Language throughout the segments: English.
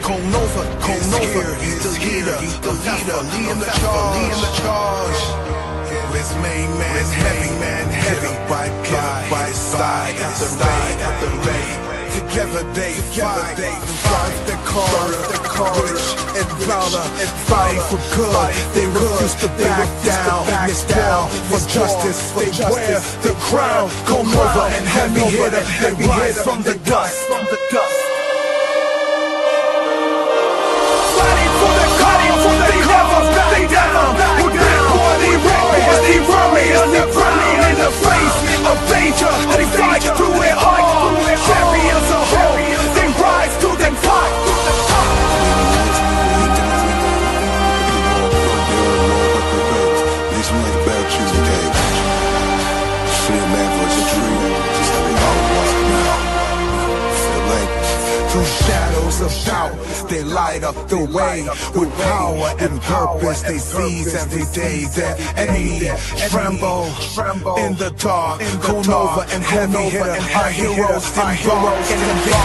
He's the leader, leading the charge. His main man, heavy, by his side, at the raid. Together they fight, drive their courage and valor, and fight for good. They refuse to back down. This war for justice, they wear the crown. Come over and heavy hitter, they rise from the dust. Fighting for the cause, they never back down. With big boy, they run me underground in the face of danger. They fight through it all. Champions of hope, they rise to the top. These are like a bad choosing game. See a man voice a tree, just how they all walk now. Feel like Through shadows of doubt, they light up the way. With power and purpose, they seize every day. Their enemy tremble in the dark. Nova and heavy hitter, our heroes embark. And they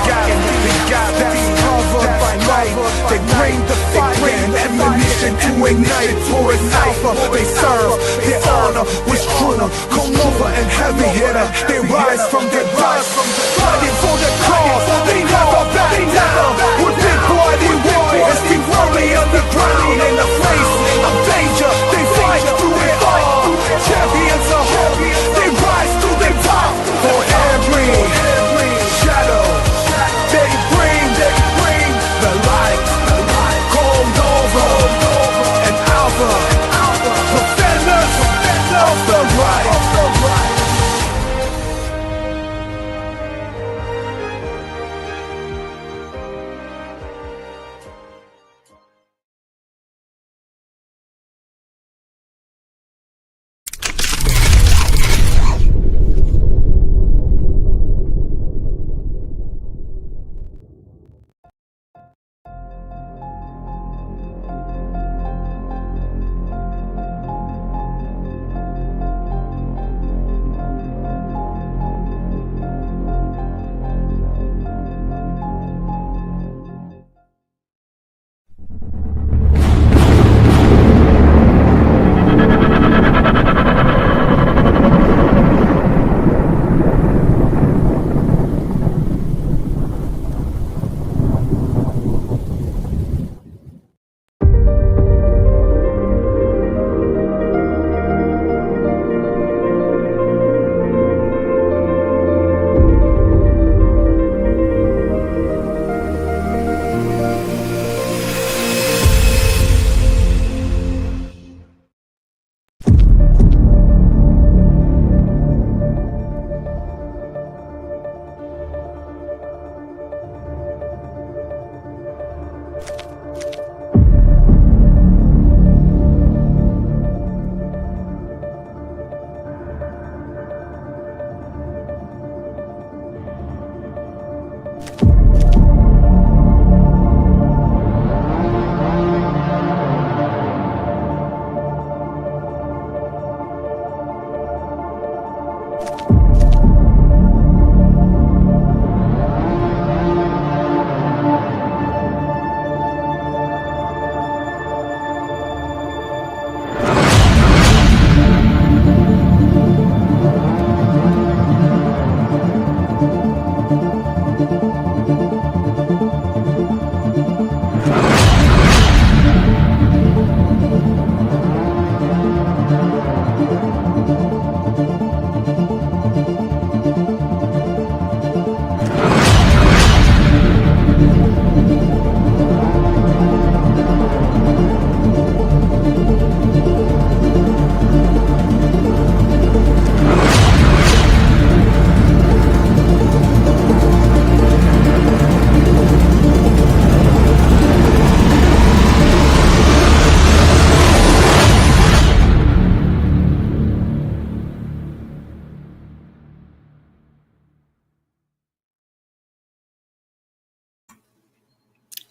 got that's covered by night. They bring the fire and ammunition to ignite. For an alpha, they serve their honor with true. Nova and heavy hitter, they rise from their dust. Fighting for the cause, they never back down. With big boy, they warriors, they run me underground. In the face of danger, they fight through it all. Champions of hope, they rise to the top. For every shadow, they bring the light. Cold over and alpha, defenders of the right.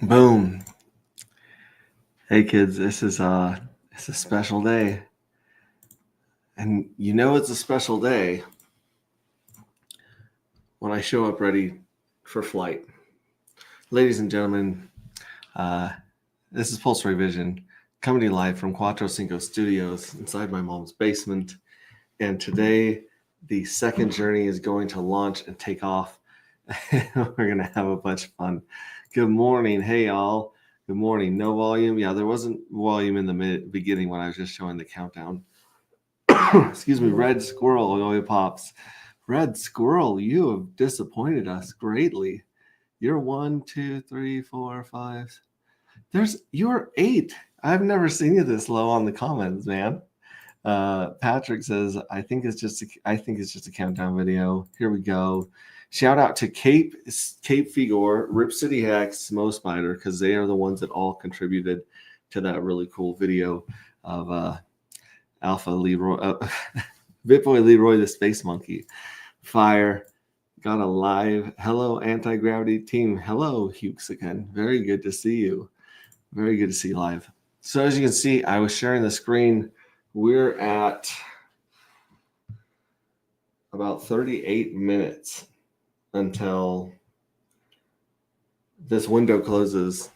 Boom. Hey kids, this is it's a special day. And you know it's a special day when I show up ready for flight. Ladies and gentlemen, This is Pulse Ray Vision, coming to you live from Cuatro Cinco Studios inside my mom's basement. And today, the second journey is going to launch and take off. We're going to have a bunch of fun. Good morning. Hey, y'all. Good morning. No volume. Yeah, there wasn't volume in the beginning when I was just showing the countdown. Excuse me. Red Squirrel. Yo, pops. Red Squirrel, you have disappointed us greatly. You're 1, 2, 3, 4, 5. You're 8. I've never seen you this low on the comments, man. Patrick says, I think it's just a countdown video. Here we go. Shout out to Cape Figure, Rip City Hacks, Smo Spider, because they are the ones that all contributed to that really cool video of Alpha Leroy, Bitboy Leroy the Space Monkey. Fire. Got a live. Hello, Anti-Gravity team. Hello, Huxican. Very good to see you. Very good to see you live. So as you can see, I was sharing the screen. We're at about 38 minutes until this window closes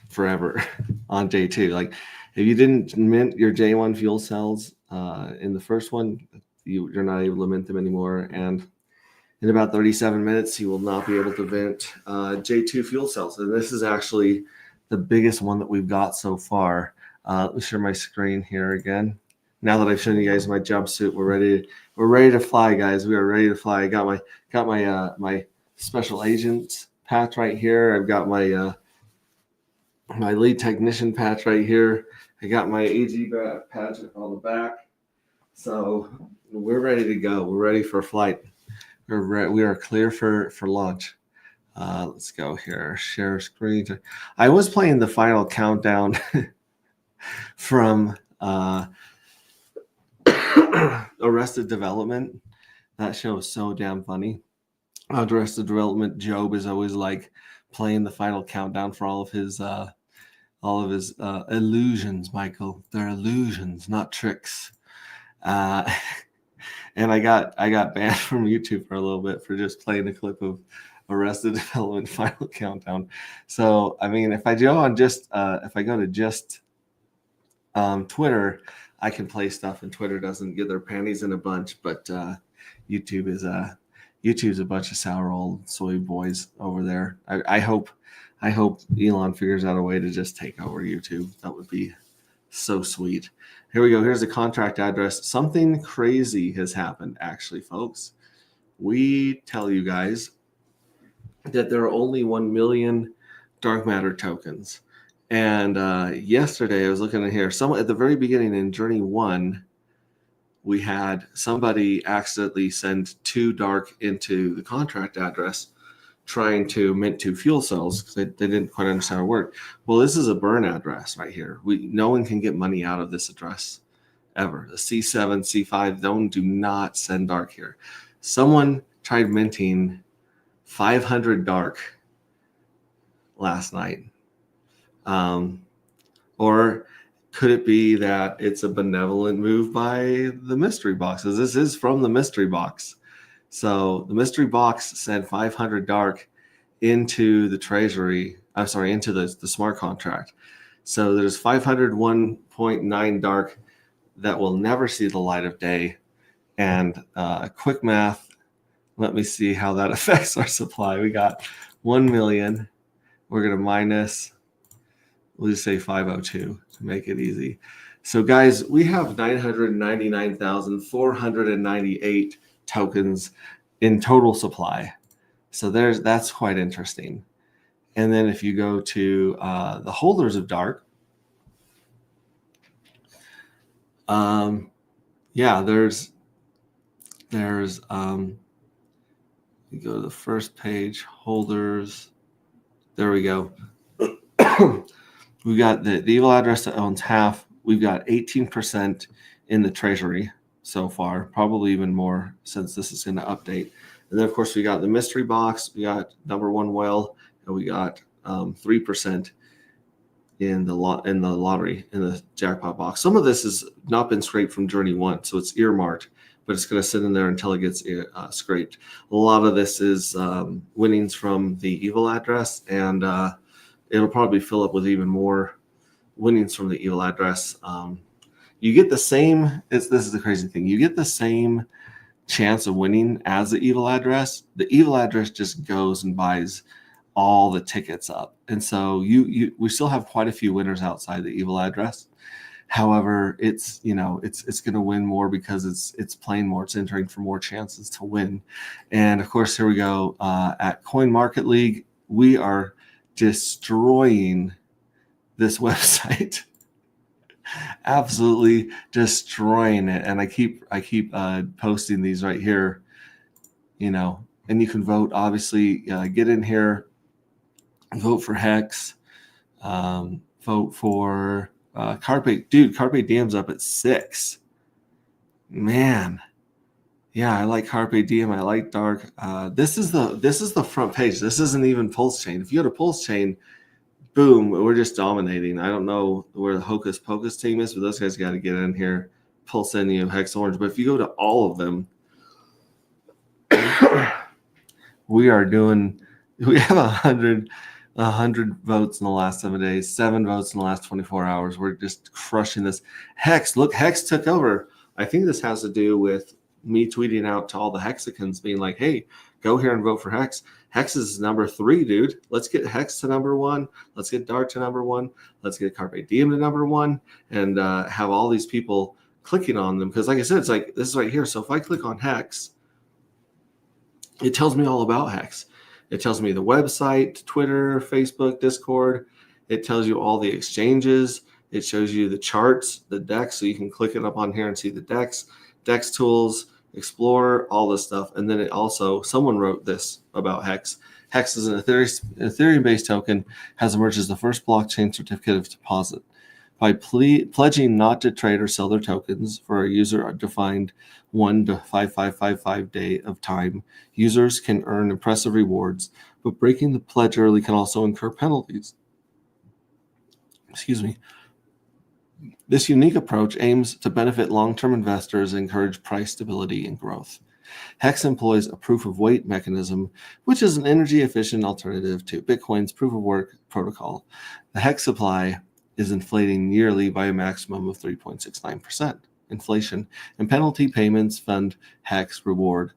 forever on day 2. Like, if you didn't mint your J1 fuel cells in the first one, you're not able to mint them anymore. And in about 37 minutes, you will not be able to vent J2 fuel cells. And this is actually the biggest one that we've got so far. Let me share my screen here again. Now that I've shown you guys my jumpsuit, we're ready to fly, guys. We are ready to fly. I got my special agent patch right here. I've got my my lead technician patch right here. I got my AG patch on the back. So we're ready to go. We're ready for flight. We are clear for launch. Let's go here. Share screen. I was playing the final countdown from Arrested Development. That show is so damn funny. Arrested Development. Job is always like playing the final countdown for all of his illusions. Michael, they're illusions, not tricks. And I got banned from YouTube for a little bit for just playing a clip of Arrested Development final countdown. So I mean, if I go to just Twitter, I can play stuff, and Twitter doesn't get their panties in a bunch. But YouTube's a bunch of sour old soy boys over there. I hope Elon figures out a way to just take over YouTube. That would be so sweet. Here we go. Here's the contract address. Something crazy has happened, actually, folks. We tell you guys that there are only 1 million dark matter tokens. And yesterday, I was looking at here. At the very beginning in Journey 1, we had somebody accidentally send 2 dark into the contract address, trying to mint 2 fuel cells because they didn't quite understand how it worked. Well, this is a burn address right here. No one can get money out of this address ever. The C7, C5, do not send dark here. Someone tried minting 500 dark last night. Or could it be that it's a benevolent move by the mystery boxes? This is from the mystery box. So the mystery box sent 500 dark into the treasury. I'm sorry, into the smart contract. So there's 501.9 dark that will never see the light of day. And quick math, let me see how that affects our supply. We got 1 million. We're going to minus, we'll just say 502 to make it easy. So guys, we have 999,498 tokens in total supply. So that's quite interesting. And then if you go to the holders of dark, you go to the first page, holders. There we go. We got the evil address that owns half. We've got 18% in the treasury so far, probably even more since this is going to update. And then, of course, we got the mystery box. We got number 1 whale, and we got 3% in the lottery, in the jackpot box. Some of this has not been scraped from Journey 1, so it's earmarked, but it's going to sit in there until it gets scraped. A lot of this is winnings from the evil address and it'll probably fill up with even more winnings from the evil address. You get the same, this is the crazy thing, you get the same chance of winning as the evil address. The evil address just goes and buys all the tickets up. And so we still have quite a few winners outside the evil address. However, it's going to win more because it's playing more, it's entering for more chances to win. And of course, here we go at Coin Market League. We are destroying this website. Absolutely destroying it. And I keep posting these right here, and you can vote. Obviously, get in here, vote for Hex, vote for Carpe. Dude, Carpe Diem's up at 6. Man, yeah, I like Carpe Diem. I like Dark. This is the front page. This isn't even Pulse Chain. If you go to Pulse Chain, boom, we're just dominating. I don't know where the Hocus Pocus team is, but those guys got to get in here. Pulsenium, Hex Orange. But if you go to all of them, we have 100 votes in the last 7 days, 7 votes in the last 24 hours. We're just crushing this. Hex, look, Hex took over. I think this has to do with me tweeting out to all the Hexicans being like, hey, go here and vote for Hex. Hex is number 3, dude. Let's get Hex to number 1. Let's get Dark to number 1. Let's get Carpe Diem to number 1, and have all these people clicking on them. Because like I said, it's like this is right here. So if I click on Hex, it tells me all about Hex. It tells me the website, Twitter, Facebook, Discord. It tells you all the exchanges. It shows you the charts, the DEX, so you can click it up on here and see the DEX tools, Explorer, all this stuff. And then it also, someone wrote this about Hex. Hex is an Ethereum-based token, has emerged as the first blockchain certificate of deposit. By pledging not to trade or sell their tokens for a user-defined 1 to 5555 day of time, users can earn impressive rewards, but breaking the pledge early can also incur penalties. Excuse me. This unique approach aims to benefit long-term investors and encourage price stability and growth. Hex employs a proof-of-weight mechanism, which is an energy-efficient alternative to Bitcoin's proof-of-work protocol. The Hex supply is inflating yearly by a maximum of 3.69% inflation, and penalty payments fund Hex reward,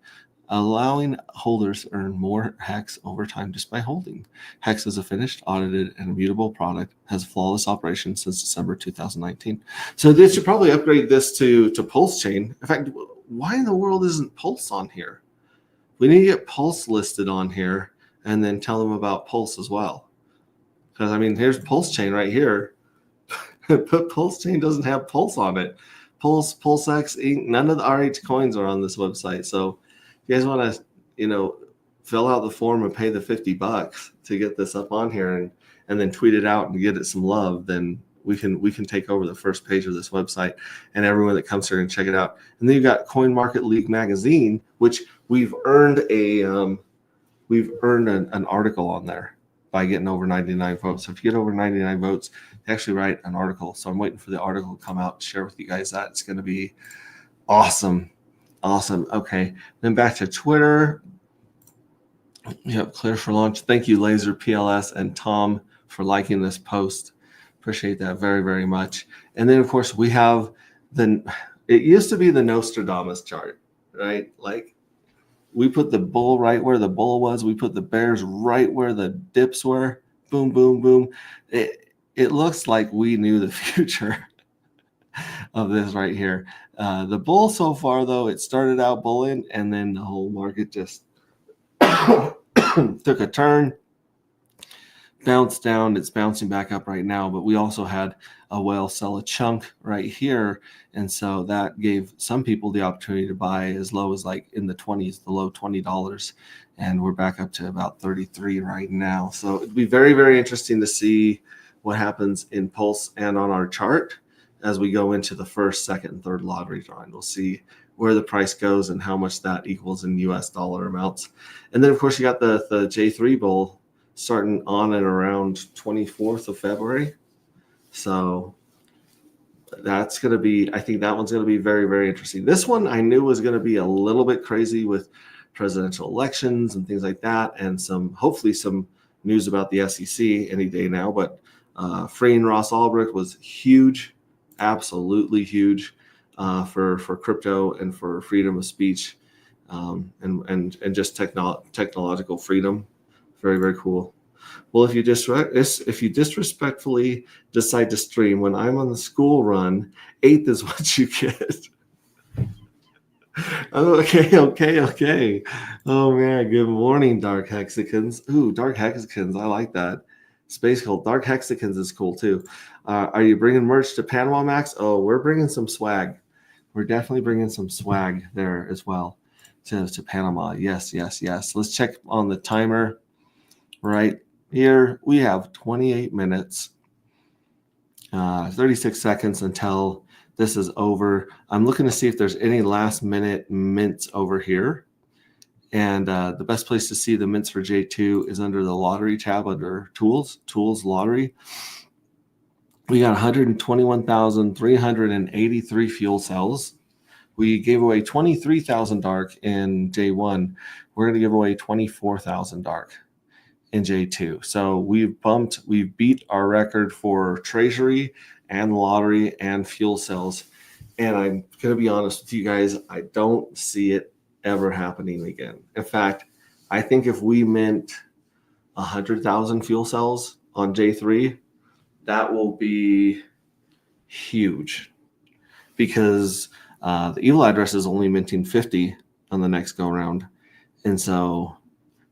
allowing holders to earn more Hex over time just by holding. Hex is a finished, audited, and immutable product, has flawless operation since December 2019. So they should probably upgrade this to Pulse Chain. In fact, why in the world isn't Pulse on here? We need to get Pulse listed on here and then tell them about Pulse as well. Because, I mean, here's Pulse Chain right here. But Pulse Chain doesn't have Pulse on it. Pulse, PulseX, Inc., none of the RH coins are on this website. So if you guys want to, fill out the form and pay the $50 to get this up on here and then tweet it out and get it some love, then we can take over the first page of this website, and everyone that comes here and check it out. And then you've got Coin Market League magazine, which we've earned an article on there by getting over 99 votes. So if you get over 99 votes, actually write an article. So I'm waiting for the article to come out and share with you guys that. It's going to be awesome. Awesome. Okay. Then back to Twitter. Yep. Clear for launch. Thank you, Laser PLS and Tom, for liking this post. Appreciate that very, very much. And then, of course, we have it used to be the Nostradamus chart, right? Like we put the bull right where the bull was. We put the bears right where the dips were. Boom, boom, boom. It looks like we knew the future of this right here. The bull so far, though, it started out bulling, and then the whole market just took a turn, bounced down. It's bouncing back up right now, but we also had a whale sell a chunk right here, and so that gave some people the opportunity to buy as low as like in the 20s, the low $20, and we're back up to about 33 right now. So it'd be very, very interesting to see what happens in Pulse and on our chart as we go into the first, second, and third lottery drawing. We'll see where the price goes and how much that equals in US dollar amounts. And then, of course, you got the J3 Bull starting on and around 24th of February. So that's going to be, I think that one's going to be very, very interesting. This one I knew was going to be a little bit crazy with presidential elections and things like that, and hopefully some news about the SEC any day now, but freeing Ross Ulbricht was huge, absolutely huge for crypto and for freedom of speech and just technological freedom. Very, very cool. Well, if you disrespectfully decide to stream when I'm on the school run, 8th is what you get. Okay. Oh man, good morning, Dark Hexicans. Ooh, Dark Hexicans, I like that. Space Cult. Dark Hexicans is cool too. Are you bringing merch to Panama, Max? Oh, we're bringing some swag. We're definitely bringing some swag there as well to Panama. Yes. Let's check on the timer right here. We have 28 minutes, 36 seconds until this is over. I'm looking to see if there's any last minute mints over here. And the best place to see the mints for J2 is under the lottery tab under tools lottery. We got 121,383 fuel cells. We gave away 23,000 dark in J1. We're going to give away 24,000 dark in J2. So we've beat our record for treasury and lottery and fuel cells. And I'm going to be honest with you guys, I don't see it ever happening again. In fact, I think if we mint 100,000 fuel cells on J3, that will be huge because the evil address is only minting 50 on the next go around. And so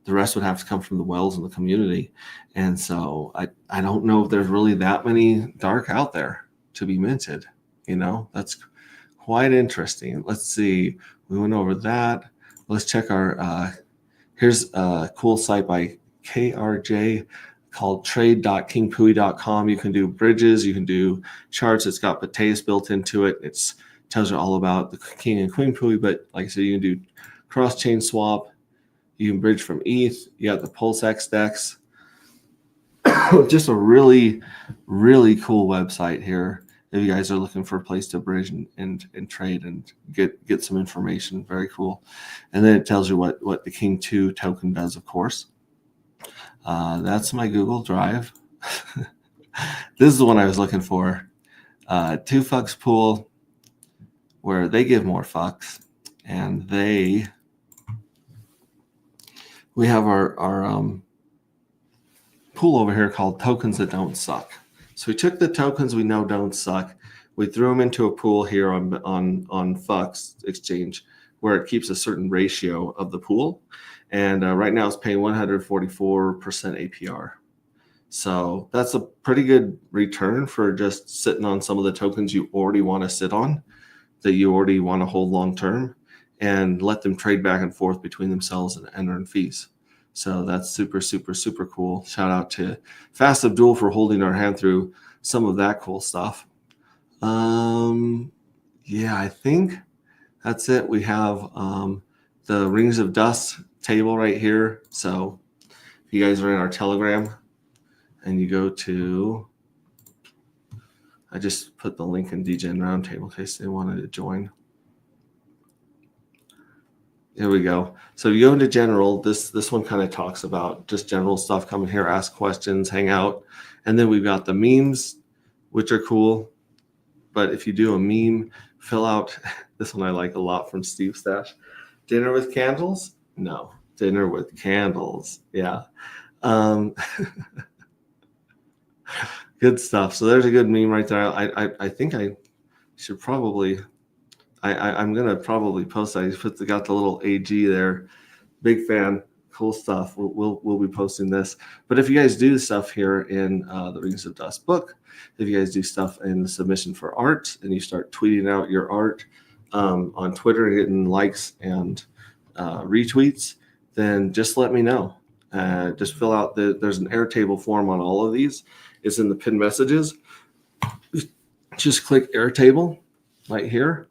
the rest would have to come from the wells in the community. And so I don't know if there's really that many dark out there to be minted. That's quite interesting. Let's see. We went over that. Let's check our, here's a cool site by KRJ called trade.kingpui.com. You can do bridges, you can do charts. It's got Bateas built into it. It tells you all about the King and Queen Pui, but like I said, you can do cross-chain swap. You can bridge from ETH. You got the PulseX DEX. Just a really, really cool website here. If you guys are looking for a place to bridge and trade and get some information, very cool. And then it tells you what the King 2 token does, of course. That's my Google Drive. This is the one I was looking for. 2 Fucks Pool, where they give more fucks, and we have our pool over here called Tokens That Don't Suck. So we took the tokens we know don't suck, we threw them into a pool here on Fucks Exchange, where it keeps a certain ratio of the pool, and right now it's paying 144% APR. So that's a pretty good return for just sitting on some of the tokens you already want to sit on, that you already want to hold long term, and let them trade back and forth between themselves and earn fees. So that's super, super, super cool. Shout out to Fast Abdul for holding our hand through some of that cool stuff. Yeah, I think that's it. We have the Rings of Dust table right here. So if you guys are in our Telegram and you go to, I just put the link in DGen Roundtable in case they wanted to join. Here we go. So if you go into general, this one kind of talks about just general stuff. Come in here, ask questions, hang out. And then we've got the memes, which are cool. But if you do a meme, fill out, this one I like a lot from Steve Stash. Dinner with candles? No. Dinner with candles. Yeah. Good stuff. So there's a good meme right there. I think I should probably... I'm gonna probably post that. He's got the little AG there. Big fan, cool stuff. We'll be posting this. But if you guys do stuff here in the Rings of Dust book, if you guys do stuff in the submission for art, and you start tweeting out your art on Twitter and getting likes and retweets, then just let me know. Just fill out there's an Airtable form on all of these. It's in the pinned messages. Just click Airtable right here.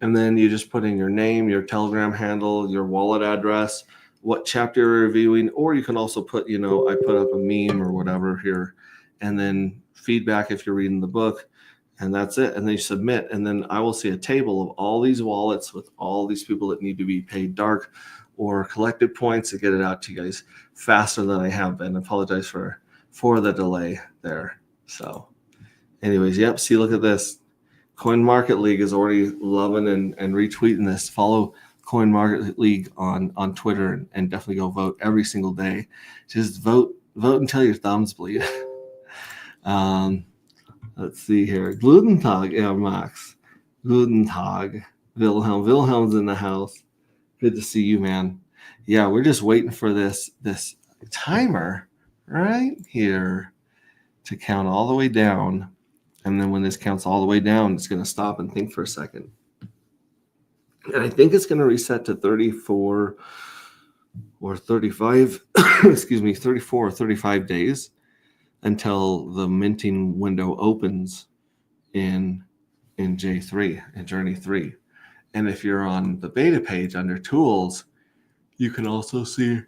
And then you just put in your name, your Telegram handle, your wallet address, what chapter you're reviewing, or you can also put, I put up a meme or whatever here, and then feedback if you're reading the book, and that's it. And then you submit, and then I will see a table of all these wallets with all these people that need to be paid dark or collected points to get it out to you guys faster than I have been. I apologize for the delay there. So anyways, yep, see, look at this. Coin Market League is already loving and retweeting this. Follow Coin Market League on Twitter and definitely go vote every single day. Just vote until your thumbs bleed. Let's see here. Guten Tag, Max. Guten Tag, Wilhelm. Wilhelm's in the house. Good to see you, man. Yeah, we're just waiting for this timer right here to count all the way down. And then when this counts all the way down, it's going to stop and think for a second. And I think it's going to reset to 34 or 35, 34 or 35 days until the minting window opens in J3, in Journey 3. And if you're on the beta page under tools, you can also see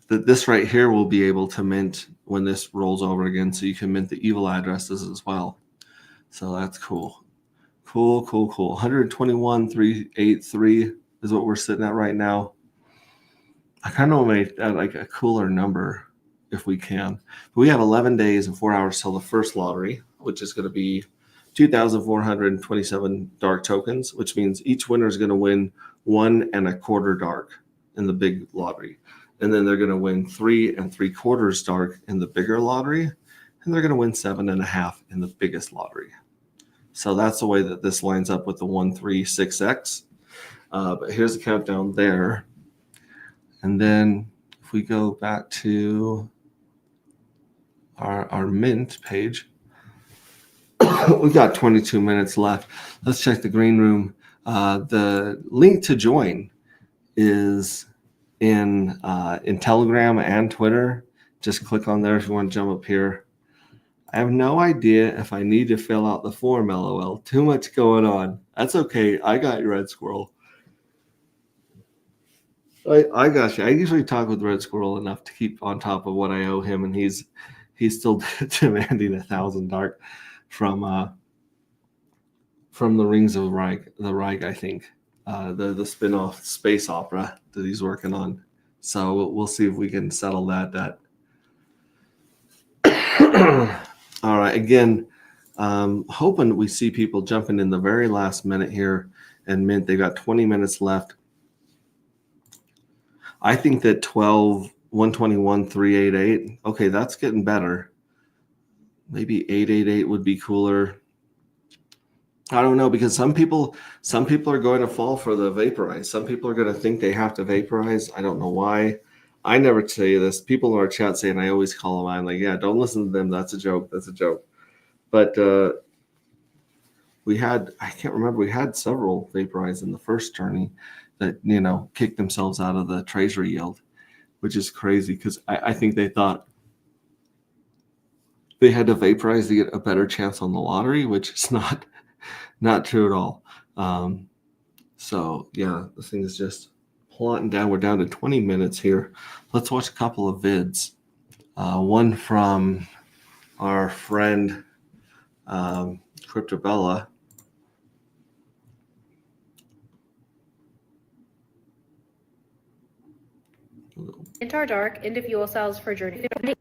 that this right here will be able to mint when this rolls over again. So you can mint the evil addresses as well. So that's cool. Cool. 121,383 is what we're sitting at right now. I kind of want to make that like a cooler number if we can. But we have 11 days and 4 hours till the first lottery, which is going to be 2,427 dark tokens, which means each winner is going to win 1 1/4 dark in the big lottery. And then they're going to win 3 3/4 dark in the bigger lottery. And they're going to win 7 1/2 in the biggest lottery. So that's the way that this lines up with the 136X. But here's the countdown there. And then if we go back to our mint page, we've got 22 minutes left. Let's check the green room. The link to join is in Telegram and Twitter. Just click on there if you want to jump up here. I have no idea if I need to fill out the form, LOL. Too much going on. That's okay. I got you, Red Squirrel. I got you. I usually talk with Red Squirrel enough to keep on top of what I owe him, and he's still demanding 1,000 dark from the Rings of Reich, I think, the spin-off space opera that he's working on. So we'll see if we can settle that. All right. Again, hoping we see people jumping in the very last minute here and mint. They got 20 minutes left. I think that 121,388. Okay, that's getting better. Maybe 888 would be cooler. I don't know, because some people are going to fall for the vaporize. Some people are going to think they have to vaporize. I don't know why. I never tell you this. People in our chat saying I always call them. I'm like, yeah, don't listen to them. That's a joke. But we had several vaporize in the first journey that, kicked themselves out of the treasury yield, which is crazy because I think they thought they had to vaporize to get a better chance on the lottery, which is not true at all. So yeah, this thing is just plotting down. We're down to 20 minutes here. Let's watch a couple of vids. One from our friend Cryptobella. Mintar Dark into fuel cells for Journey 50.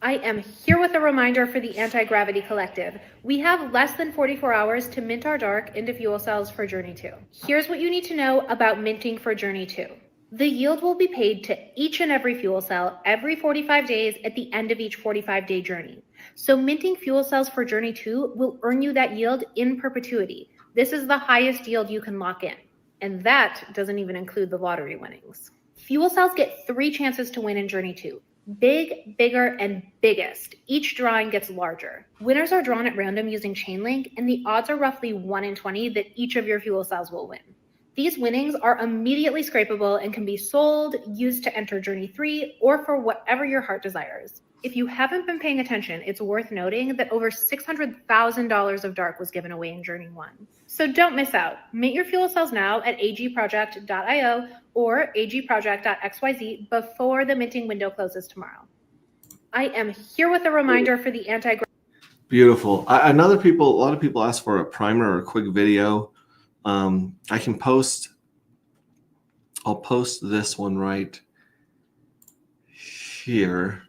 I am here with a reminder for the Anti-Gravity Collective. We have less than 44 hours to mint our dark into fuel cells for Journey 2. Here's what you need to know about minting for Journey 2. The yield will be paid to each and every fuel cell every 45 days at the end of each 45-day journey. So minting fuel cells for Journey 2 will earn you that yield in perpetuity. This is the highest yield you can lock in. And that doesn't even include the lottery winnings. Fuel cells get 3 chances to win in Journey 2. Big, bigger, and biggest. Each drawing gets larger. Winners are drawn at random using Chainlink, and the odds are roughly 1 in 20 that each of your fuel cells will win. These winnings are immediately scrapable and can be sold, used to enter Journey 3, or for whatever your heart desires. If you haven't been paying attention, it's worth noting that over $600,000 of dark was given away in Journey 1. So don't miss out. Mint your fuel cells now at agproject.io or agproject.xyz before the minting window closes tomorrow. I am here with a reminder for the anti. Beautiful. A lot of people ask for a primer or a quick video. I can post I'll post this one right here.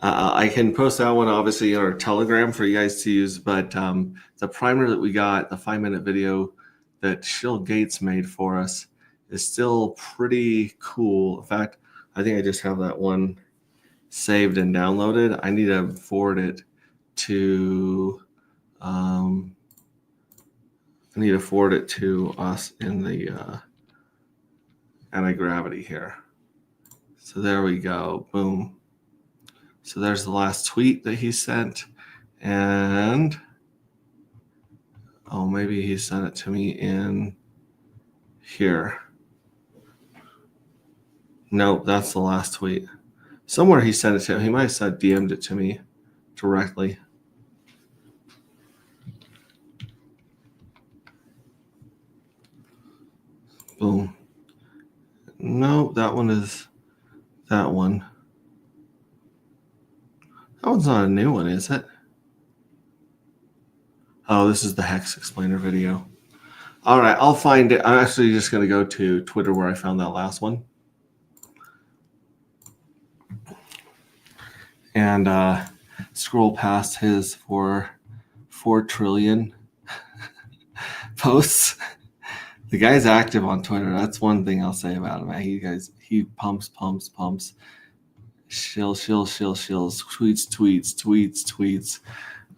I can post that one obviously on our Telegram for you guys to use, but the primer that we got, the 5-minute video that Shill Gates made for us, is still pretty cool. In fact, I think I just have that one saved and downloaded. I need to forward it to us in the anti-gravity here. So there we go. Boom. So there's the last tweet that he sent, and maybe he sent it to me in here. Nope, that's the last tweet. Somewhere he sent it to him. He might have said DM'd it to me directly. Boom. No, that one is that one. That one's not a new one, is it? Oh, this is the Hex Explainer video. All right, I'll find it. I'm actually just going to go to Twitter where I found that last one. And scroll past his 4 trillion posts. The guy's active on Twitter. That's one thing I'll say about him. He pumps. Tweets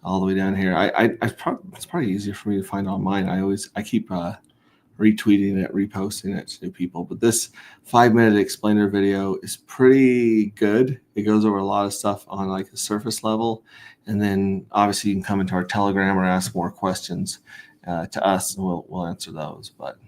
all the way down here. It's probably easier for me to find on mine. I keep retweeting it, reposting it to new people. But this 5-minute explainer video is pretty good. It goes over a lot of stuff on like a surface level, and then obviously you can come into our Telegram or ask more questions to us, and we'll answer those. But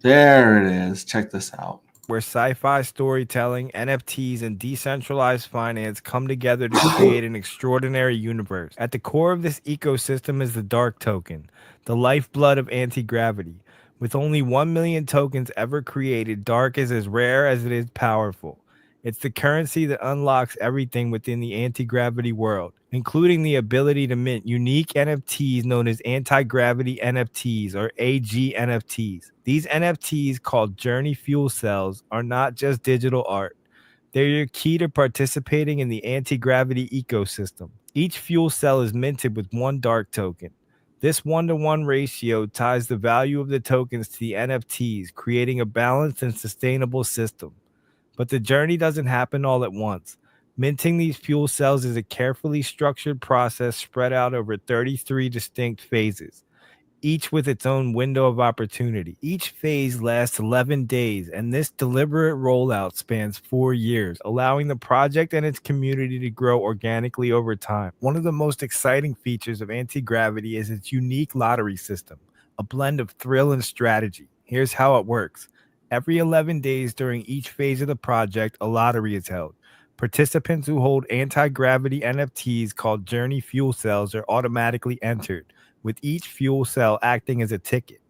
there it is. Check this out. Where sci-fi storytelling, NFTs, and decentralized finance come together to create an extraordinary universe. At the core of this ecosystem is the Dark Token, the lifeblood of anti-gravity. With only 1 million tokens ever created, Dark is as rare as it is powerful. It's the currency that unlocks everything within the anti-gravity world, including the ability to mint unique NFTs known as anti-gravity NFTs or AG NFTs. These NFTs, called Journey Fuel Cells, are not just digital art. They're your key to participating in the anti-gravity ecosystem. Each fuel cell is minted with 1 Dark token. This 1-to-1 ratio ties the value of the tokens to the NFTs, creating a balanced and sustainable system. But the journey doesn't happen all at once. Minting these fuel cells is a carefully structured process spread out over 33 distinct phases, each with its own window of opportunity. Each phase lasts 11 days, and this deliberate rollout spans 4 years, allowing the project and its community to grow organically over time. One of the most exciting features of anti-gravity is its unique lottery system, a blend of thrill and strategy. Here's how it works. Every 11 days during each phase of the project, a lottery is held. Participants who hold anti-gravity NFTs called Journey Fuel Cells are automatically entered, with each fuel cell acting as a ticket.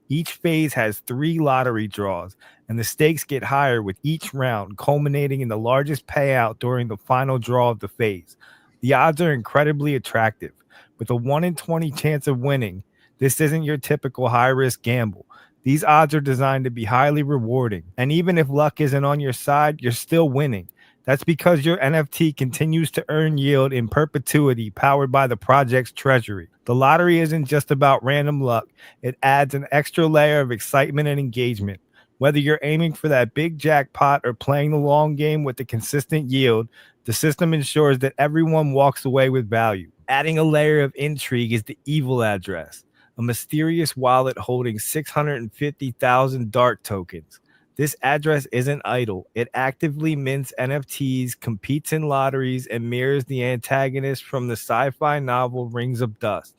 Each phase has 3 lottery draws, and the stakes get higher with each round, culminating in the largest payout during the final draw of the phase. The odds are incredibly attractive. With a 1 in 20 chance of winning, this isn't your typical high-risk gamble. These odds are designed to be highly rewarding, and even if luck isn't on your side, you're still winning. That's because your NFT continues to earn yield in perpetuity, powered by the project's treasury. The lottery isn't just about random luck. It adds an extra layer of excitement and engagement. Whether you're aiming for that big jackpot or playing the long game with a consistent yield, the system ensures that everyone walks away with value. Adding a layer of intrigue is the evil address, a mysterious wallet holding 650,000 Dark tokens. This address isn't idle. It actively mints NFTs, competes in lotteries, and mirrors the antagonist from the sci-fi novel Rings of Dust.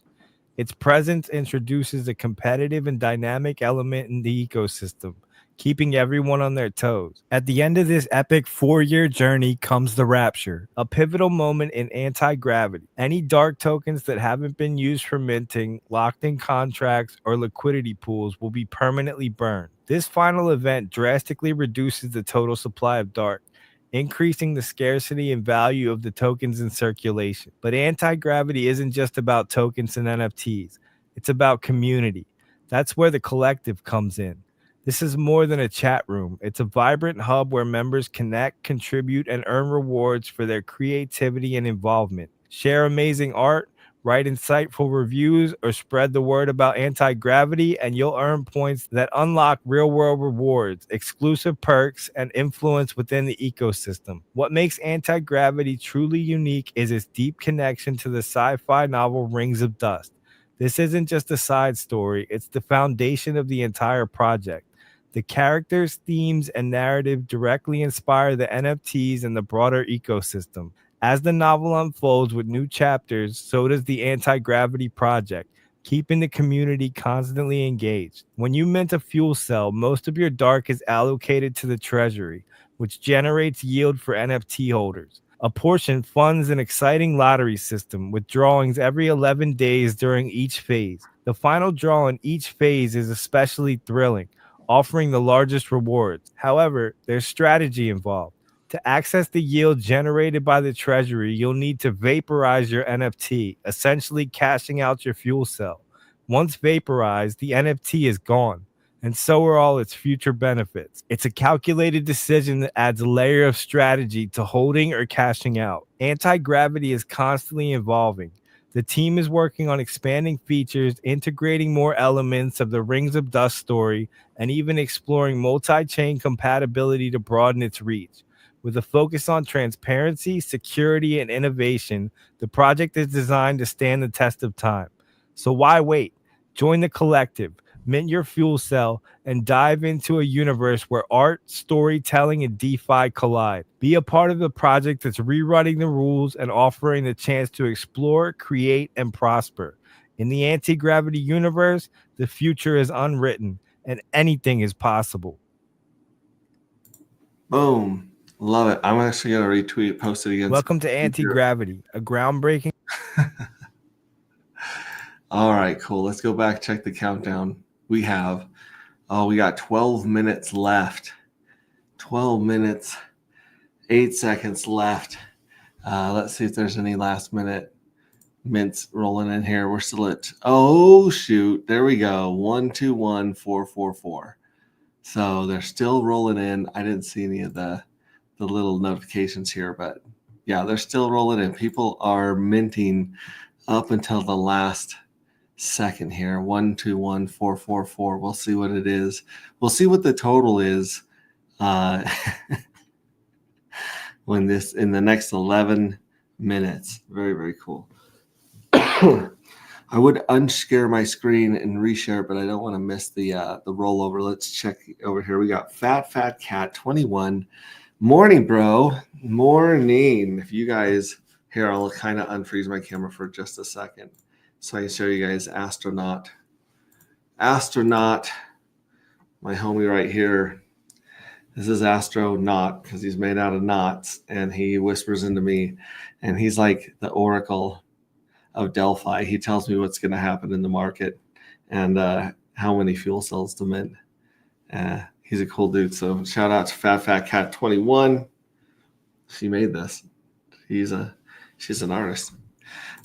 Its presence introduces a competitive and dynamic element in the ecosystem, keeping everyone on their toes. At the end of this epic 4-year journey comes the Rapture, a pivotal moment in anti-gravity. Any Dark tokens that haven't been used for minting, locked in contracts, or liquidity pools will be permanently burned. This final event drastically reduces the total supply of Dark, increasing the scarcity and value of the tokens in circulation. But anti-gravity isn't just about tokens and NFTs. It's about community. That's where the collective comes in. This is more than a chat room. It's a vibrant hub where members connect, contribute, and earn rewards for their creativity and involvement. Share amazing art, write insightful reviews, or spread the word about anti-gravity, and you'll earn points that unlock real-world rewards, exclusive perks, and influence within the ecosystem. What makes anti-gravity truly unique is its deep connection to the sci-fi novel Rings of Dust. This isn't just a side story, it's the foundation of the entire project. The characters, themes, and narrative directly inspire the NFTs and the broader ecosystem. As the novel unfolds with new chapters, so does the Anti-Gravity Project, keeping the community constantly engaged. When you mint a fuel cell, most of your dark is allocated to the treasury, which generates yield for NFT holders. A portion funds an exciting lottery system with drawings every 11 days during each phase. The final draw in each phase is especially thrilling, offering the largest rewards. However, there's strategy involved. To access the yield generated by the treasury, you'll need to vaporize your NFT, essentially cashing out your fuel cell. Once vaporized, the NFT is gone, and so are all its future benefits. It's a calculated decision that adds a layer of strategy to holding or cashing out. Anti-gravity is constantly evolving. The team is working on expanding features, integrating more elements of the Rings of Dust story, and even exploring multi-chain compatibility to broaden its reach. With a focus on transparency, security, and innovation, the project is designed to stand the test of time. So why wait? Join the collective, mint your fuel cell, and dive into a universe where art, storytelling, and DeFi collide. Be a part of the project that's rewriting the rules and offering the chance to explore, create, and prosper. In the anti-gravity universe, the future is unwritten, and anything is possible. Boom. Love it. I'm actually going to retweet, post it again. Welcome to Anti-Gravity, a groundbreaking. All right, cool. Let's go back, check the countdown. We got 12 minutes left. 12 minutes, 8 seconds left. Let's see if there's any last minute mints rolling in here. We're still at, oh, shoot. There we go. 121444. So they're still rolling in. I didn't see any of the little notifications here, but yeah, they're still rolling in. People are minting up until the last second here. 121444. We'll see what it is. We'll see what the total is when this in the next 11 minutes. Very, very cool. I would unshare my screen and reshare, but I don't want to miss the rollover. Let's check over here. We got Fat Cat 21. Morning, bro. Morning. If you guys here, I'll kind of unfreeze my camera for just a second so I can show you guys Astronaut. Astronaut, my homie right here. This is Astronaut because he's made out of knots, and he whispers into me, and he's like the oracle of Delphi. He tells me what's going to happen in the market and how many fuel cells to mint. He's a cool dude. So shout out to Fat Cat 21. She made this. She's an artist.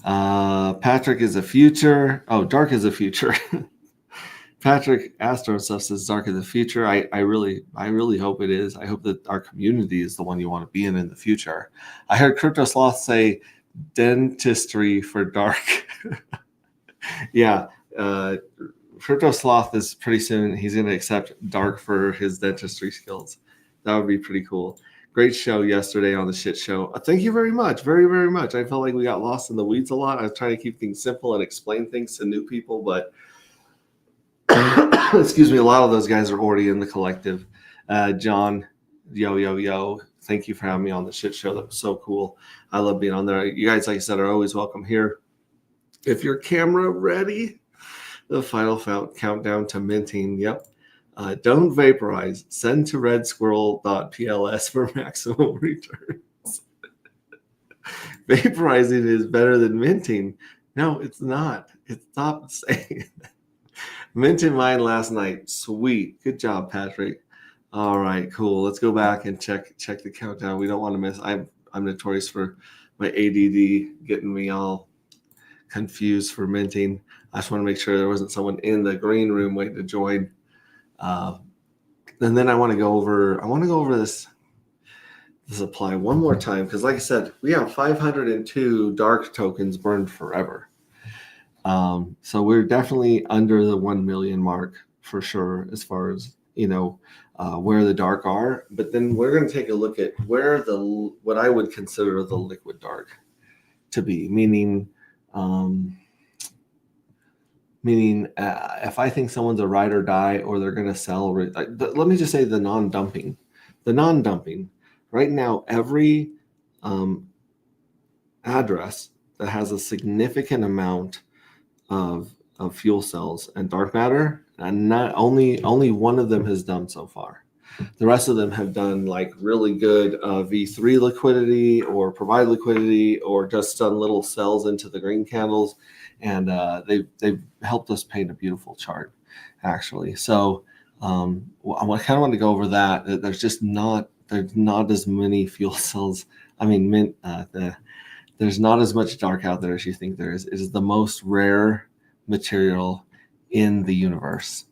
Patrick is a future. Oh, Dark is a future. Patrick Astro stuff says Dark is the future. I really hope it is. I hope that our community is the one you want to be in the future. I heard Crypto Sloth say dentistry for Dark. Yeah. Crypto Sloth is pretty soon. He's going to accept Dark for his dentistry skills. That would be pretty cool. Great show yesterday on the shit show. Thank you very much. Very, very much. I felt like we got lost in the weeds a lot. I was trying to keep things simple and explain things to new people, but excuse me, a lot of those guys are already in the collective. John, yo. Thank you for having me on the shit show. That was so cool. I love being on there. You guys, like I said, are always welcome here. If your camera ready, the final countdown to minting. Yep. Don't vaporize. Send to redsquirrel.pls for maximum returns. Vaporizing is better than minting. No, it's not. Stop saying that. Minted mine last night. Sweet. Good job, Patrick. All right, cool. Let's go back and check the countdown. We don't want to miss. I'm notorious for my ADD getting me all confused for minting. I just want to make sure there wasn't someone in the green room waiting to join. And then I want to go over this supply one more time, because like I said, we have 502 dark tokens burned forever. So we're definitely under the 1 million mark for sure, as far as, where the dark are. But then we're going to take a look at where what I would consider the liquid dark to be, meaning if I think someone's a ride or die, or they're going to sell, let me just say the non-dumping. Right now, every address that has a significant amount of fuel cells and dark matter, and not only one of them has done so far. The rest of them have done like really good V3 liquidity, or provide liquidity, or just done little cells into the green candles, and they've helped us paint a beautiful chart, actually. So I kind of want to go over that. There's not as many fuel cells. I mean, there's not as much dark out there as you think there is. It is the most rare material in the universe.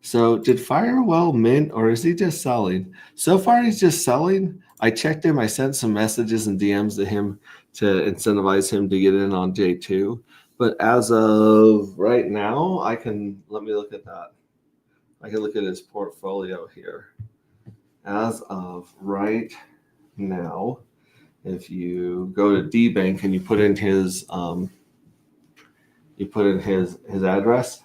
So did Firewell mint, or is he just selling? So far, he's just selling. I checked him. I sent some messages and DMs to him to incentivize him to get in on J2. But as of right now, let me look at that. I can look at his portfolio here. As of right now, if you go to DBank and you put in his address,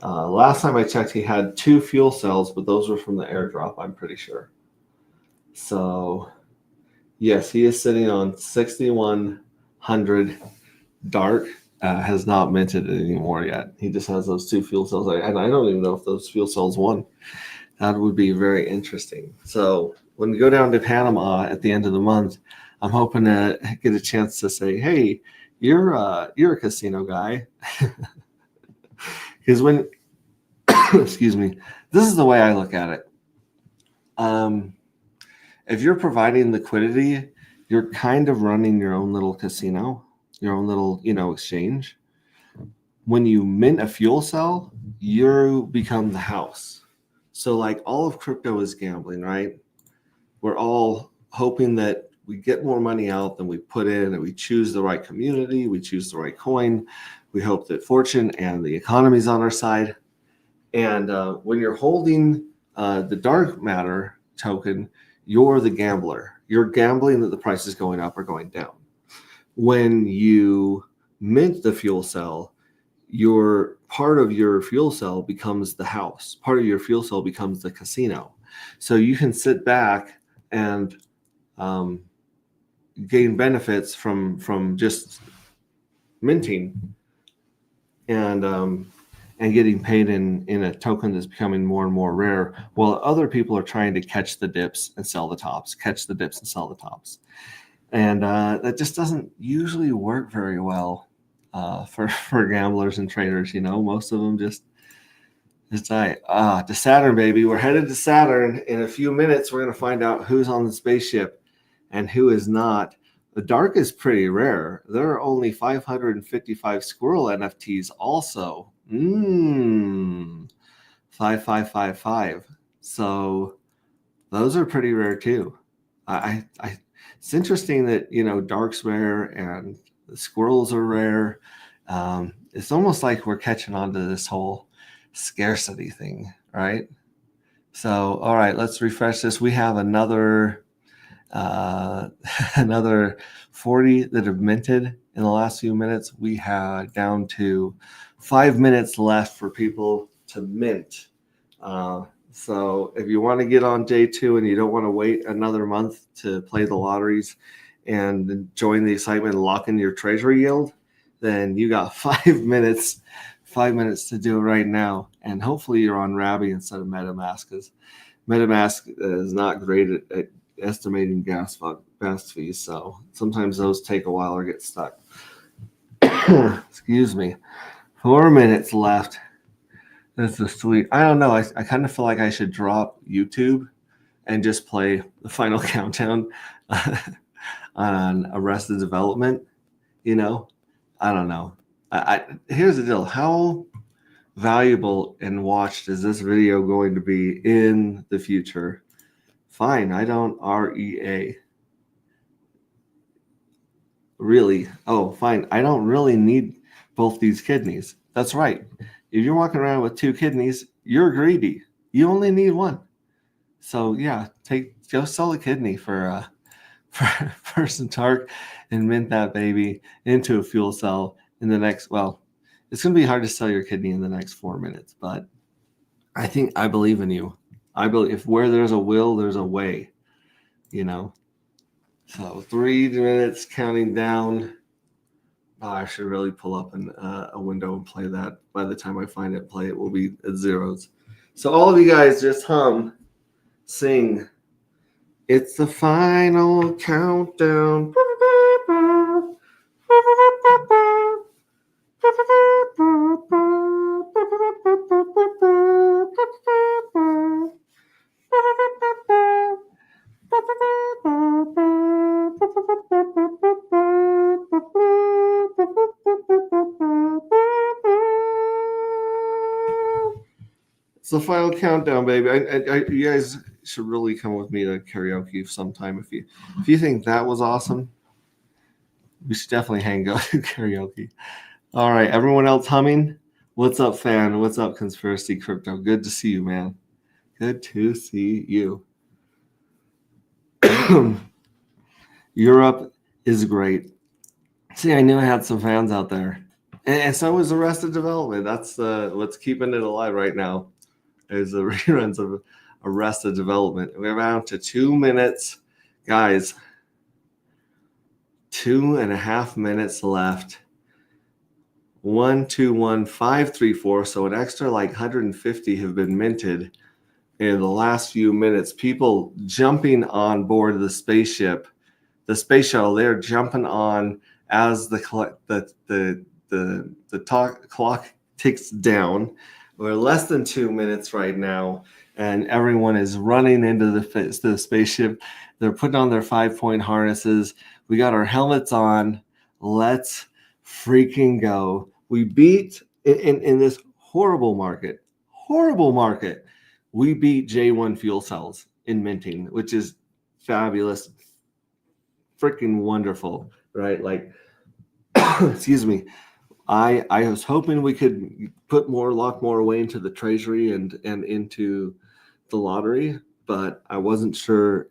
last time I checked, he had 2 fuel cells, but those were from the airdrop, I'm pretty sure. So yes, he is sitting on 6,100 dark. Has not minted it anymore yet. He just has those 2 fuel cells, and I don't even know if those fuel cells won. That would be very interesting. So when we go down to Panama at the end of the month, I'm hoping to get a chance to say, "Hey, you're a casino guy," because when excuse me, this is the way I look at it. If you're providing liquidity, you're kind of running your own little casino, your own little, exchange. When you mint a fuel cell, you become the house. So like all of crypto is gambling, right? We're all hoping that we get more money out than we put in, and we choose the right community, we choose the right coin. We hope that fortune and the economy is on our side. And when you're holding the dark matter token, you're the gambler. You're gambling that the price is going up or going down. When you mint the fuel cell, part of your fuel cell becomes the house. Part of your fuel cell becomes the casino. So you can sit back and gain benefits from just minting and getting paid in a token that's becoming more and more rare, while other people are trying to catch the dips and sell the tops, And that just doesn't usually work very well for gamblers and traders. Most of them just die. To Saturn, baby. We're headed to Saturn. In a few minutes, we're going to find out who's on the spaceship and who is not. The dark is pretty rare. There are only 555 squirrel NFTs also. 5555. So those are pretty rare too. It's interesting that, dark's rare and the squirrels are rare. It's almost like we're catching on to this whole scarcity thing, right? So, all right, let's refresh this. We have another 40 that have minted in the last few minutes. We have down to 5 minutes left for people to mint. So if you want to get on day 2 and you don't want to wait another month to play the lotteries and join the excitement and lock in your treasury yield, then you got 5 minutes to do it right now. And hopefully you're on Rabby instead of MetaMask, because MetaMask is not great at estimating gas fees. So sometimes those take a while or get stuck. Excuse me. 4 minutes left. This is sweet. I don't know. I kind of feel like I should drop YouTube and just play the final countdown on Arrested Development. I don't know. Here's the deal. How valuable and watched is this video going to be in the future? Fine, I don't REA. Really? Oh, fine. I don't really need both these kidneys. That's right. If you're walking around with 2 kidneys, you're greedy. You only need one. So yeah, go sell a kidney for Centaurk and mint that baby into a fuel cell in the next. Well, it's going to be hard to sell your kidney in the next 4 minutes, but I believe in you. I believe if where there's a will, there's a way. You know. So 3 minutes counting down. Oh, I should really pull up a window and play that. By the time I find it, play it will be at zeros. So all of you guys just sing. It's the final countdown. It's the final countdown, baby. You guys should really come with me to karaoke sometime. If you think that was awesome, we should definitely go to karaoke. All right, everyone else humming? What's up, fan? What's up, Conspiracy Crypto? Good to see you, man. Good to see you. Europe is great. See, I knew I had some fans out there. And so was Arrested Development. That's what's keeping it alive right now. Is the reruns of Arrested Development. We're down to 2 minutes. Guys, 2.5 minutes left. 121,534. So an extra like 150 have been minted in the last few minutes. People jumping on board the spaceship, the space shuttle. They're jumping on as the clock ticks down. We're less than 2 minutes right now, and everyone is running into the spaceship. They're putting on their 5-point harnesses. We got our helmets on. Let's freaking go. We beat in this horrible market. We beat J1 fuel cells in minting, which is fabulous, freaking wonderful, right? Like, excuse me. I was hoping we could lock more away into the treasury and into the lottery, but I wasn't sure,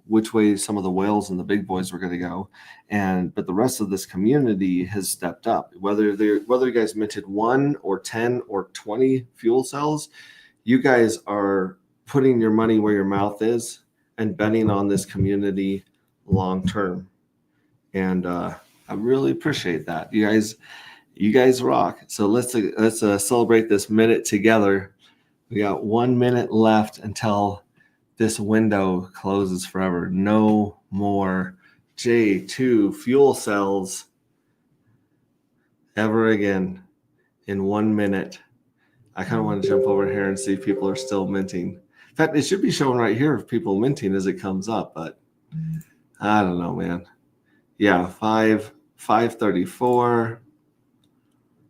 which way some of the whales and the big boys were going to go. But the rest of this community has stepped up. Whether you guys minted 1 or 10 or 20 fuel cells, you guys are putting your money where your mouth is and betting on this community long term. And I really appreciate that. You guys rock. So let's celebrate this minute together. We got 1 minute left until this window closes forever. No more J2 fuel cells ever again in 1 minute. I kind of want to jump over here and see if people are still minting. In fact, it should be showing right here if people minting as it comes up, but I don't know, man. Yeah, 534.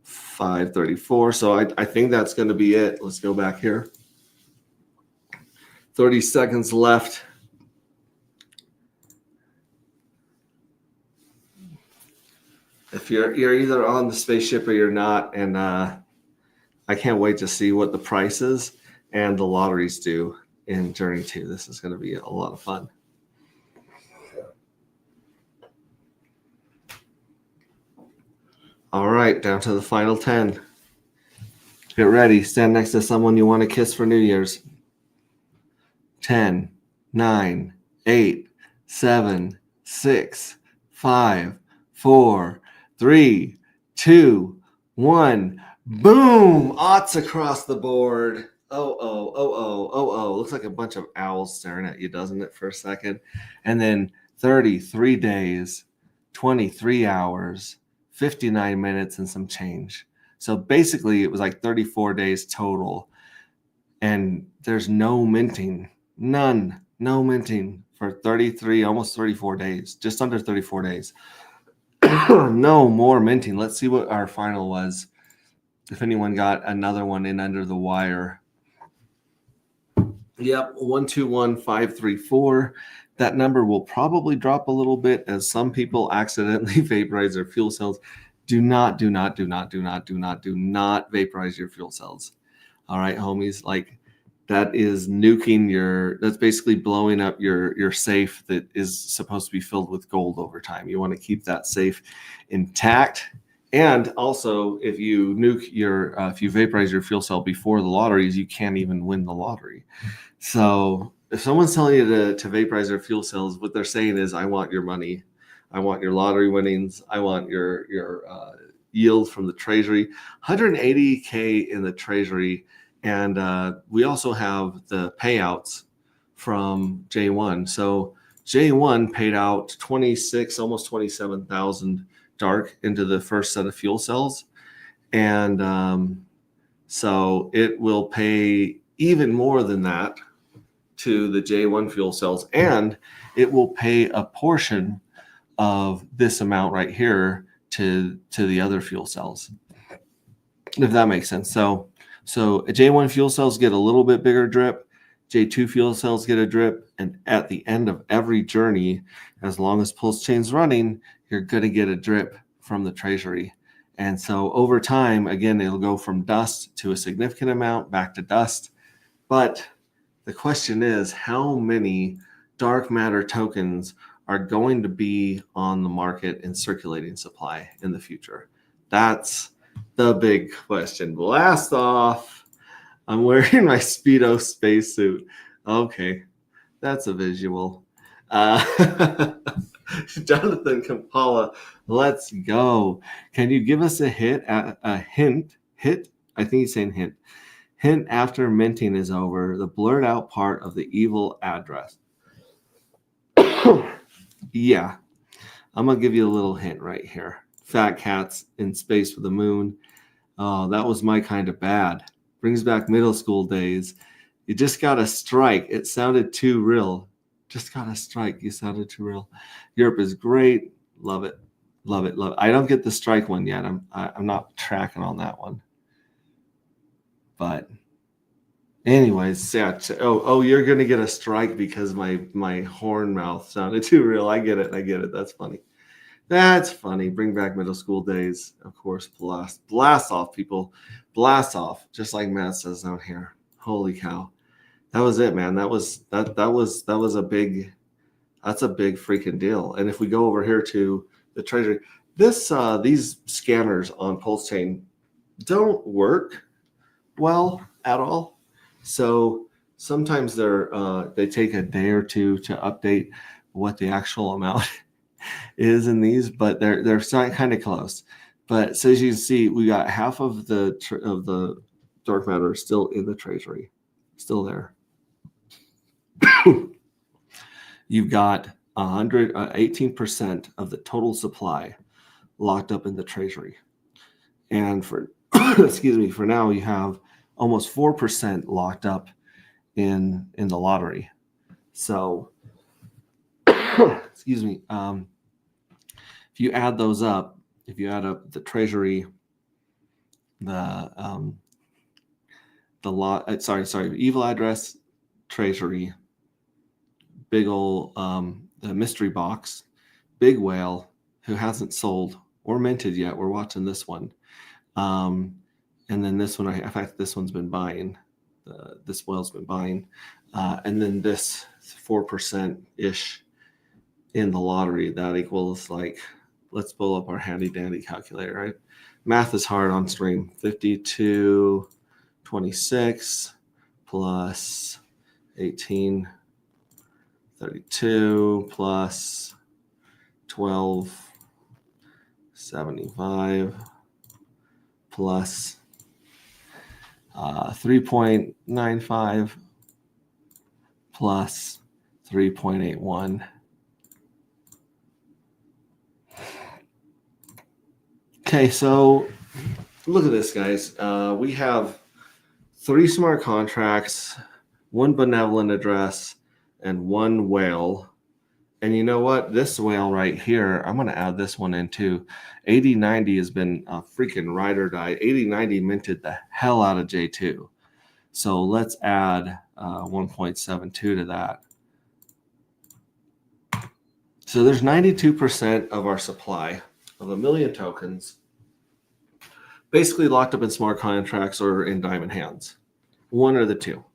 534. So I think that's going to be it. Let's go back here. 30 seconds left. If you're either on the spaceship or you're not, and I can't wait to see what the prices and the lotteries do in Journey 2. This is going to be a lot of fun. All right, down to the final 10. Get ready. Stand next to someone you want to kiss for New Year's. 10, 9, 8, 7, 6, 5, 4, 3, 2, 1. Boom! Aughts across the board. Oh. Looks like a bunch of owls staring at you, doesn't it, for a second? And then 33 days, 23 hours, 59 minutes and some change. So basically it was like 34 days total. And there's no minting. None. No minting for 33, almost 34 days. Just under 34 days. No more minting. Let's see what our final was. If anyone got another one in under the wire. Yep, 121534. That number will probably drop a little bit as some people accidentally vaporize their fuel cells. Do not vaporize your fuel cells. All right, homies. Like, that is nuking that's basically blowing up your safe that is supposed to be filled with gold over time. You want to keep that safe intact. And also, if you if you vaporize your fuel cell before the lotteries, you can't even win the lottery. So if someone's telling you to vaporize their fuel cells, what they're saying is, I want your money. I want your lottery winnings. I want your yield from the treasury. 180K in the treasury. And we also have the payouts from J1. So J1 paid out 26, almost 27,000 dark into the first set of fuel cells. And so it will pay even more than that to the J1 fuel cells. And it will pay a portion of this amount right here to the other fuel cells, if that makes sense. So J1 fuel cells get a little bit bigger drip. J2 fuel cells get a drip. And at the end of every journey, as long as pulse chain's running, you're going to get a drip from the treasury. And so over time, again, it'll go from dust to a significant amount back to dust. But the question is, how many dark matter tokens are going to be on the market in circulating supply in the future? That's the big question. Blast off. I'm wearing my Speedo spacesuit. Okay, that's a visual. Jonathan Kampala, let's go. Can you give us a hint? I think he's saying hint. Hint after minting is over, the blurred out part of the evil address. Yeah, I'm going to give you a little hint right here. Fat cats in space with the moon. Oh, that was my kind of bad. Brings back middle school days. You just got a strike. It sounded too real. Just got a strike. You sounded too real. Europe is great. Love it. Love it. Love it. I don't get the strike one yet. I'm not tracking on that one. But anyways, yeah. Oh, you're going to get a strike because my horn mouth sounded too real. I get it. That's funny. That's funny. Bring back middle school days. Of course, blast off, people. Blast off. Just like Matt says out here. Holy cow. That was it, man. That was a big freaking deal. And if we go over here to the treasury, these scanners on Pulse Chain don't work well at all. So sometimes they take a day or two to update what the actual amount is in these, but they're kind of close. But so as you can see, we got half of the dark matter still in the treasury, still there. You've got 18% of the total supply locked up in the treasury, and for for now you have almost 4% locked up in the lottery. So excuse me. If you add those up, if you add up the treasury, the evil address, treasury, big ol' the mystery box, big whale who hasn't sold or minted yet. We're watching this one, and then this one. In fact, this one's been buying. This whale's been buying, and then this 4% ish in the lottery. That equals, like, let's pull up our handy dandy calculator. Right, math is hard on stream. 52.26 plus 18.32 plus 12.75 plus 3.95 plus 3.81. Okay, so look at this, guys. We have 3 smart contracts, 1 benevolent address, and 1 whale. And you know what? This whale right here, I'm going to add this one in too. 8090 has been a freaking ride or die. 8090 minted the hell out of J2. So let's add 1.72 to that. So there's 92% of our supply of 1 million tokens basically locked up in smart contracts or in diamond hands. One or the two.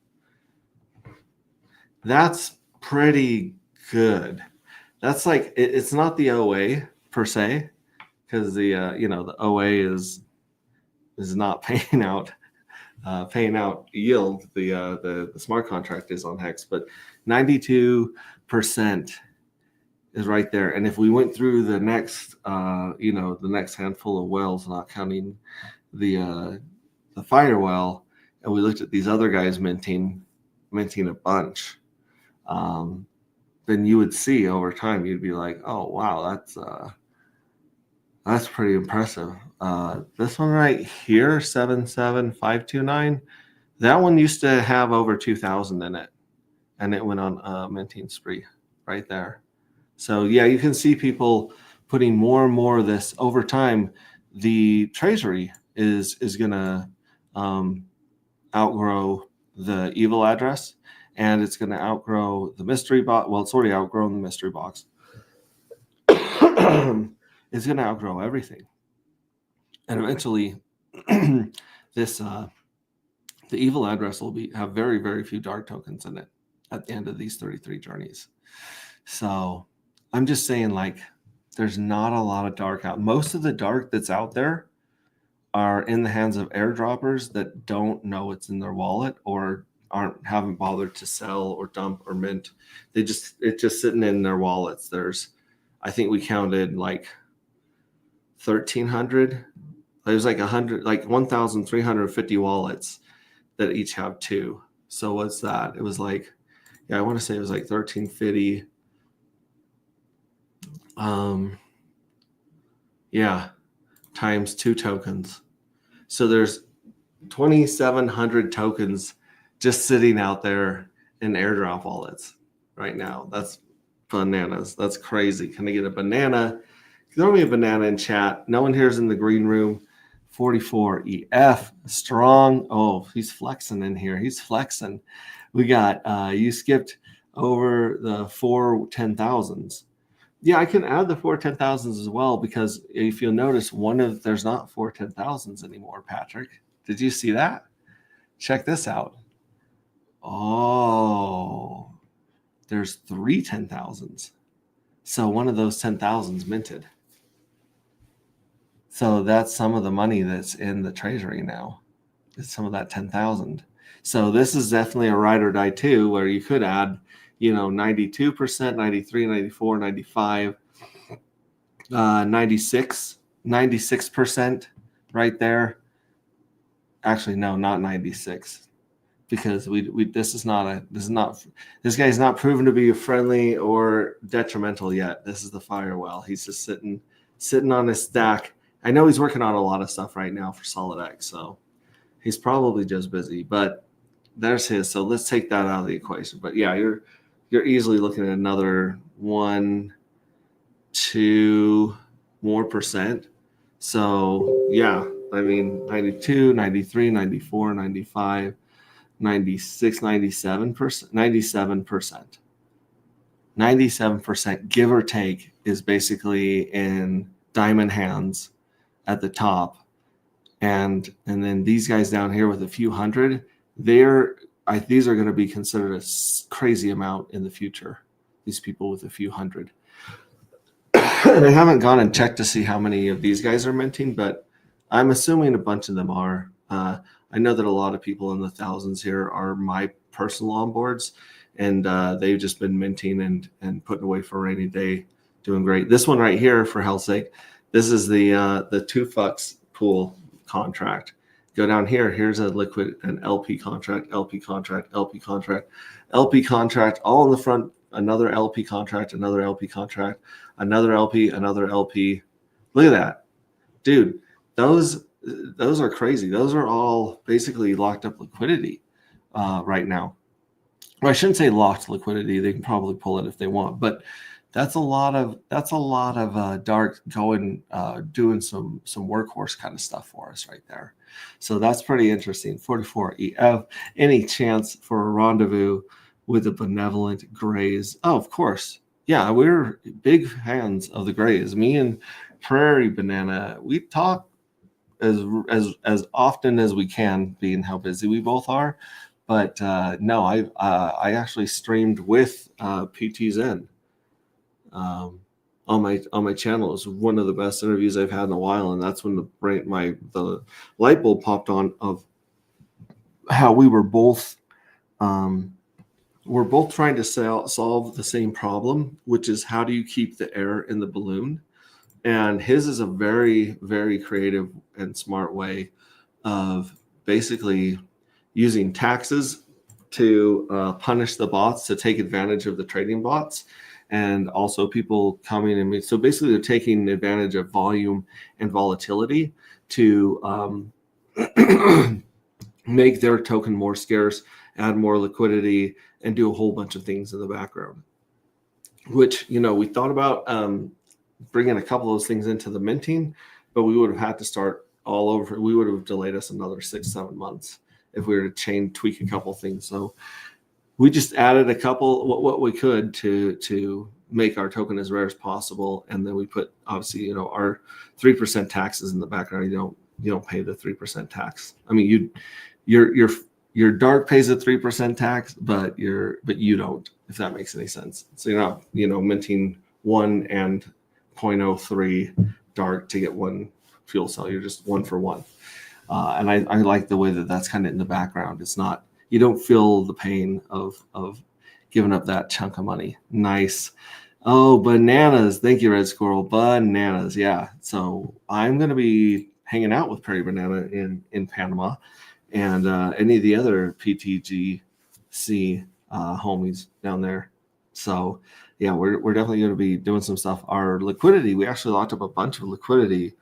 That's pretty good. That's like, it's not the OA per se, because the the OA is not paying out yield. The smart contract is on Hex, but 92% is right there. And if we went through the next the next handful of wells, not counting the fire well, and we looked at these other guys minting a bunch, then you would see over time, you'd be like, oh wow, that's pretty impressive. This one right here, 77529, that one used to have over 2,000 in it, and it went on a minting spree right there. So yeah, you can see people putting more and more of this over time. The treasury is gonna outgrow the evil address, and it's gonna outgrow the mystery box. Well, it's already outgrown the mystery box. It's gonna outgrow everything, and eventually, the evil address will have very, very few dark tokens in it at the end of these 33 journeys. So I'm just saying, like, there's not a lot of dark out. Most of the dark that's out there are in the hands of airdroppers that don't know it's in their wallet or haven't bothered to sell or dump or mint. It's just sitting in their wallets. I think we counted like 1,300. There's like 1,350 wallets that each have two. So what's that? It was like, I want to say it was like 1,350. Times 2 tokens. So there's 2,700 tokens just sitting out there in airdrop wallets right now. That's bananas. That's crazy. Can I get a banana? Throw me a banana in chat. No one here is in the green room. 44 EF strong. Oh, he's flexing in here. He's flexing. We got you skipped over the 4 10,000s. Yeah, I can add the 4 10,000s as well, because if you'll notice, there's not 4 10,000s anymore, Patrick. Did you see that? Check this out. Oh, there's 3 10,000s. So one of those 10,000s minted. So that's some of the money that's in the treasury now. It's some of that 10,000. So this is definitely a ride or die too, where you could add 92%, 93, 94, 95, 96% right there. Actually, no, not 96, because this guy's not proven to be friendly or detrimental yet. This is the firewall. He's just sitting on his stack. I know he's working on a lot of stuff right now for SolidX, so he's probably just busy, but there's his. So let's take that out of the equation. But yeah, you're easily looking at another 1-2 more percent. So yeah, I mean, 92, 93, 94, 95, 96, 97%. 97%, give or take, is basically in diamond hands at the top. And then these guys down here with a few hundred, these are going to be considered a crazy amount in the future. These people with a few hundred. And I haven't gone and checked to see how many of these guys are minting, but I'm assuming a bunch of them are. I know that a lot of people in the thousands here are my personal onboards, and they've just been minting and putting away for a rainy day, doing great. This one right here, for hell's sake, this is the 2 fucks pool contract. Go down here. Here's an LP contract, LP contract, LP contract, LP contract, all in the front. Another LP contract, another LP contract, another LP, another LP. Look at that, dude. Those are crazy. Those are all basically locked up liquidity right now. Well, I shouldn't say locked liquidity. They can probably pull it if they want, but that's a lot of dark going doing some workhorse kind of stuff for us right there. So that's pretty interesting. 44 EF. Any chance for a rendezvous with the benevolent Grays? Oh, of course. Yeah, we're big fans of the Grays. Me and Prairie Banana, we talk as often as we can, being how busy we both are. But no, I actually streamed with PT Zen on my channel. It was one of the best interviews I've had in a while, and that's when the light bulb popped on of how we were both we're both trying to solve the same problem, which is how do you keep the air in the balloon? And his is a very, very creative and smart way of basically using taxes to punish the bots, to take advantage of the trading bots, and also people coming and so basically they're taking advantage of volume and volatility to make their token more scarce, add more liquidity, and do a whole bunch of things in the background. Which, we thought about bringing a couple of those things into the minting, but we would have had to start all over. We would have delayed us another 6-7 months if we were to tweak a couple things. So we just added a couple what we could to make our token as rare as possible, and then we put obviously our 3% taxes in the background. You don't pay the 3% tax. I mean, your dark pays a 3% tax, but you don't, if that makes any sense. So you're not minting 1 and 0.03 dark to get one fuel cell. You're just 1 for 1. And I like the way that that's kind of in the background. It's not, you don't feel the pain of giving up that chunk of money. Nice. Oh, bananas. Thank you, Red Squirrel. Bananas. Yeah. So I'm going to be hanging out with Prairie Banana in Panama and any of the other PTGC homies down there. So yeah, we're definitely going to be doing some stuff. Our liquidity, we actually locked up a bunch of liquidity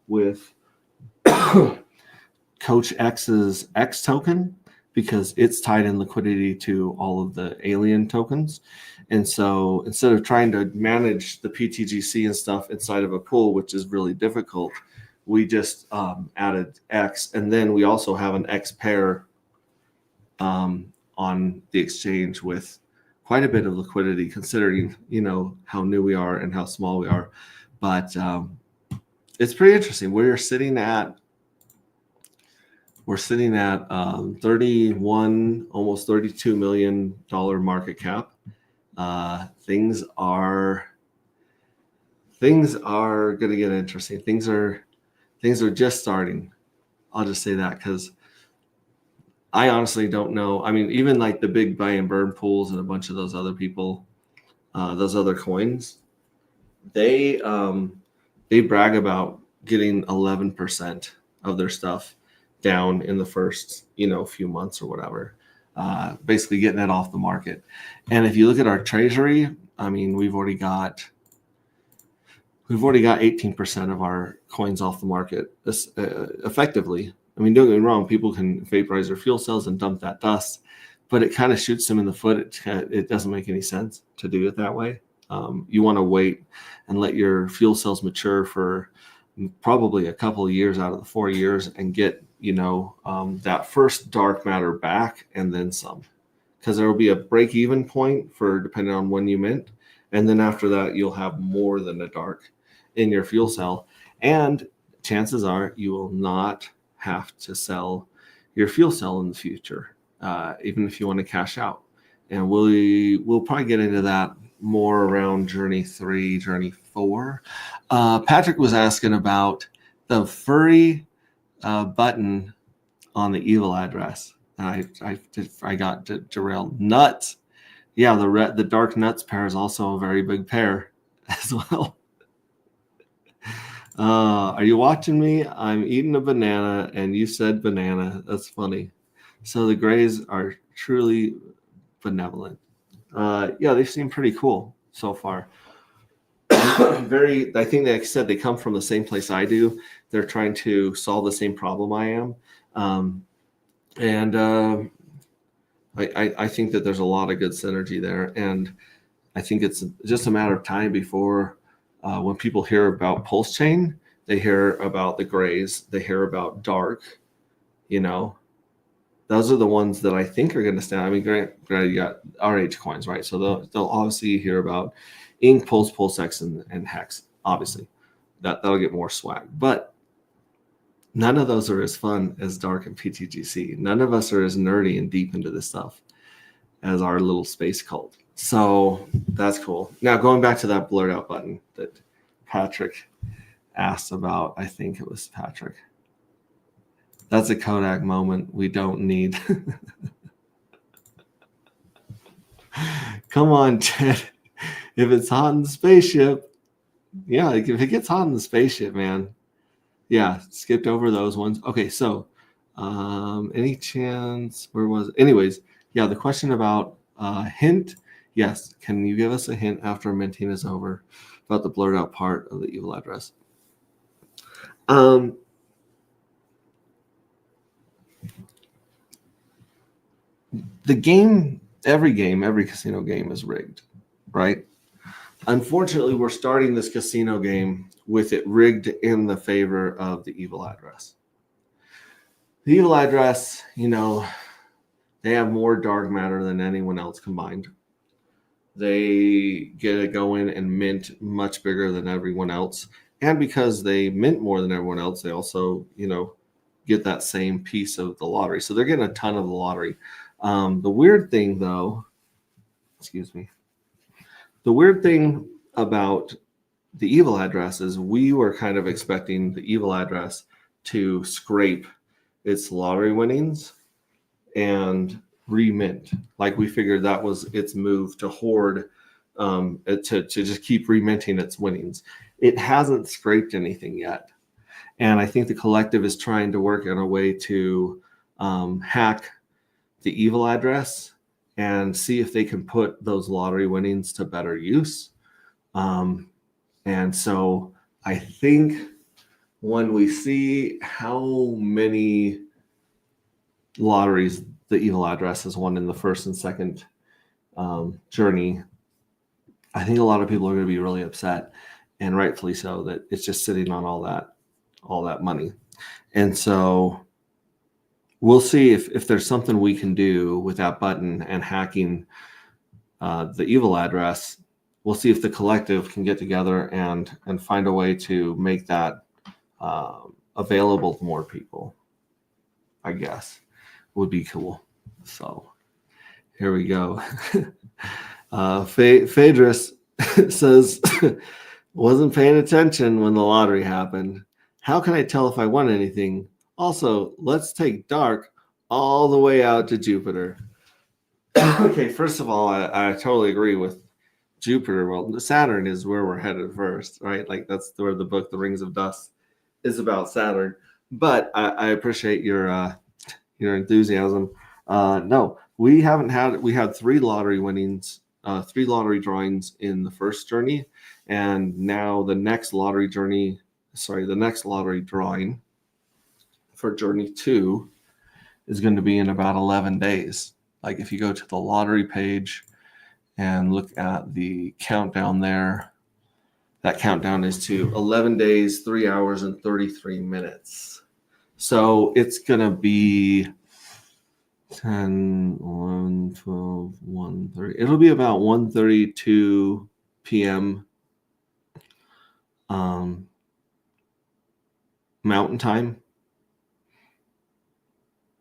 with Coach X's X token because it's tied in liquidity to all of the alien tokens. And so instead of trying to manage the PTGC and stuff inside of a pool, which is really difficult, we just added X. And then we also have an X pair on the exchange with quite a bit of liquidity, considering how new we are and how small we are. But it's pretty interesting. We're sitting at 31, almost $32 million market cap. Things are going to get interesting. Things are just starting. I'll just say that because I honestly don't know. I mean, even like the big buy and burn pools and a bunch of those other people, those other coins, they brag about getting 11% of their stuff down in the first, few months or whatever, basically getting it off the market. And if you look at our treasury, I mean, we've already got 18% of our coins off the market effectively. I mean, don't get me wrong, people can vaporize their fuel cells and dump that dust, but it kind of shoots them in the foot. It doesn't make any sense to do it that way. You want to wait and let your fuel cells mature for probably a couple of years out of the 4 years and get, that first dark matter back and then some. Because there will be a break-even point for depending on when you mint. And then after that, you'll have more than a dark in your fuel cell. And chances are you will not have to sell your fuel cell in the future, even if you want to cash out. And we'll probably get into that more around Journey 3, Journey 4. Patrick was asking about the furry button on the evil address. I got derailed. Nuts. Yeah, the dark nuts pair is also a very big pair as well. Are you watching me? I'm eating a banana and you said banana. That's funny. So the Grays are truly benevolent. Yeah, they seem pretty cool so far. I think like I said, they come from the same place I do. They're trying to solve the same problem I am. I think that there's a lot of good synergy there. And I think it's just a matter of time before when people hear about Pulse Chain, they hear about the grays, they hear about dark, you know. Those are the ones that I think are going to stand. I mean, granted, you got RH coins, right? So they'll obviously hear about Ink, Pulse, PulseX, and Hex. Obviously, that'll get more swag. But none of those are as fun as Dark and PTGC. None of us are as nerdy and deep into this stuff as our little space cult. So that's cool. Now, going back to that blurred out button that Patrick asked about, I think it was Patrick. That's a Kodak moment we don't need. Come on, Ted. If it's hot in the spaceship, yeah, like if it gets hot in the spaceship, man. Yeah, skipped over those ones. Okay, so any chance, where was it? Anyways, yeah, the question about hint. Yes, can you give us a hint after minting is over about the blurred out part of the evil address? The game, every casino game is rigged, right? Unfortunately, we're starting this casino game with it rigged in the favor of the evil address. The evil address, you know, they have more dark matter than anyone else combined. They get it going and mint much bigger than everyone else. And because they mint more than everyone else, they also, you know, get that same piece of the lottery. So they're getting a ton of the lottery. The weird thing, though, the weird thing about the evil address is we were kind of expecting the evil address to scrape its lottery winnings and remint. Like we figured that was its move to hoard, to just keep reminting its winnings. It hasn't scraped anything yet. And I think the collective is trying to work on a way to hack the evil address and see if they can put those lottery winnings to better use. And so I think when we see how many lotteries the evil address has won in the first and second journey, I think a lot of people are going to be really upset, and rightfully so, that it's just sitting on all that money. And so we'll see if there's something we can do with that button and hacking the evil address. We'll see if the collective can get together and find a way to make that available to more people. I guess would be cool. So here we go. Phaedrus says, wasn't paying attention when the lottery happened. How can I tell if I won anything? Also, let's take Dark all the way out to Jupiter. Okay, first of all, I totally agree with Jupiter. Well, Saturn is where we're headed first, right? Like that's where the book, The Rings of Dust, is about Saturn. But I appreciate your enthusiasm. No, we had 3 lottery winnings, 3 lottery drawings in the first journey, and now the next lottery drawing for journey 2 is going to be in about 11 days. Like if you go to the lottery page and look at the countdown there, that countdown is to 11 days, 3 hours, and 33 minutes. So it's going to be 10, 11, 12, 1, 30. It'll be about 1:32 p.m. Mountain time.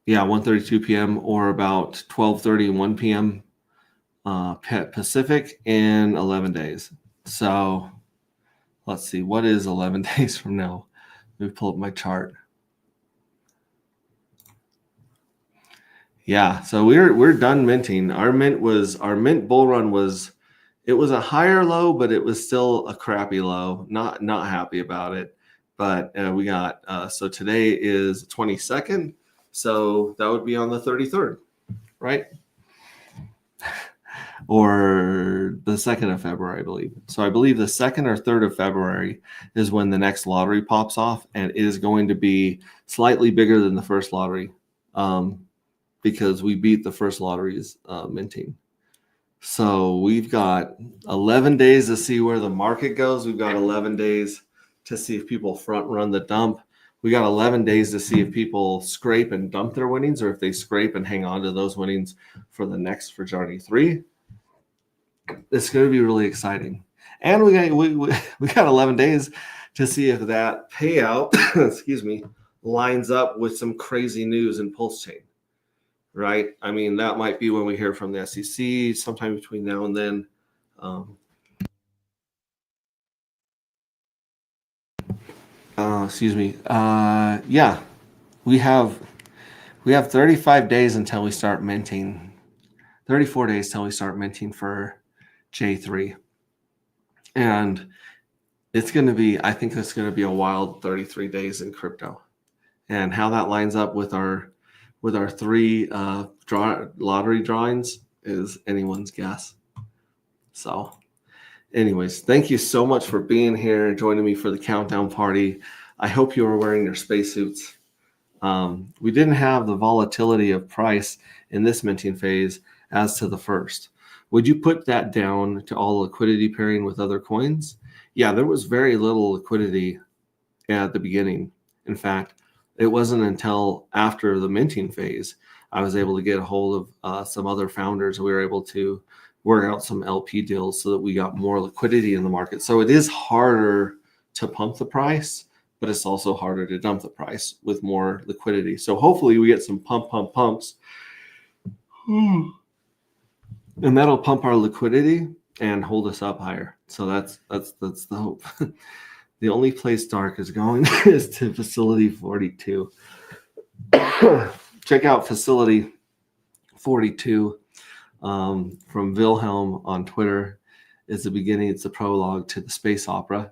Yeah, 1:32 p.m. or about 12:31 p.m. Pacific in 11 days. So let's see, what is 11 days from now? Let me pull up my chart. Yeah, so we're done minting. Our mint bull run was a higher low, but it was still a crappy low. Not happy about it. But we got so today is 22nd, so that would be on the 33rd, right? Or the 2nd of February, I believe. So I believe the 2nd or 3rd of February is when the next lottery pops off, and it is going to be slightly bigger than the first lottery. Because we beat the first lottery's minting. So we've got 11 days to see where the market goes. We've got 11 days to see if people front run the dump. We got 11 days to see if people scrape and dump their winnings, or if they scrape and hang on to those winnings for the next for Journey 3. It's going to be really exciting. And we got 11 days to see if that payout, excuse me, lines up with some crazy news in Pulse Chain, right? I mean, that might be when we hear from the SEC sometime between now and then. Excuse me. Yeah, we have 35 days until we start minting. 34 days till we start minting for J3, and it's going to be. I think it's going to be a wild 33 days in crypto, and how that lines up with our 3 lottery drawings is anyone's guess. So, anyways, thank you so much for being here, joining me for the countdown party. I hope you are wearing your spacesuits. We didn't have the volatility of price in this minting phase as to the first. Would you put that down to all liquidity pairing with other coins? Yeah, there was very little liquidity at the beginning. In fact, it wasn't until after the minting phase I was able to get a hold of some other founders. We were able to work out some LP deals so that we got more liquidity in the market. So it is harder to pump the price, but it's also harder to dump the price with more liquidity. So hopefully we get some pumps. And that'll pump our liquidity and hold us up higher. So that's the hope. The only place Dark is going is to Facility 42. Check out Facility 42 from Wilhelm on Twitter. It's the beginning. It's the prologue to the space opera.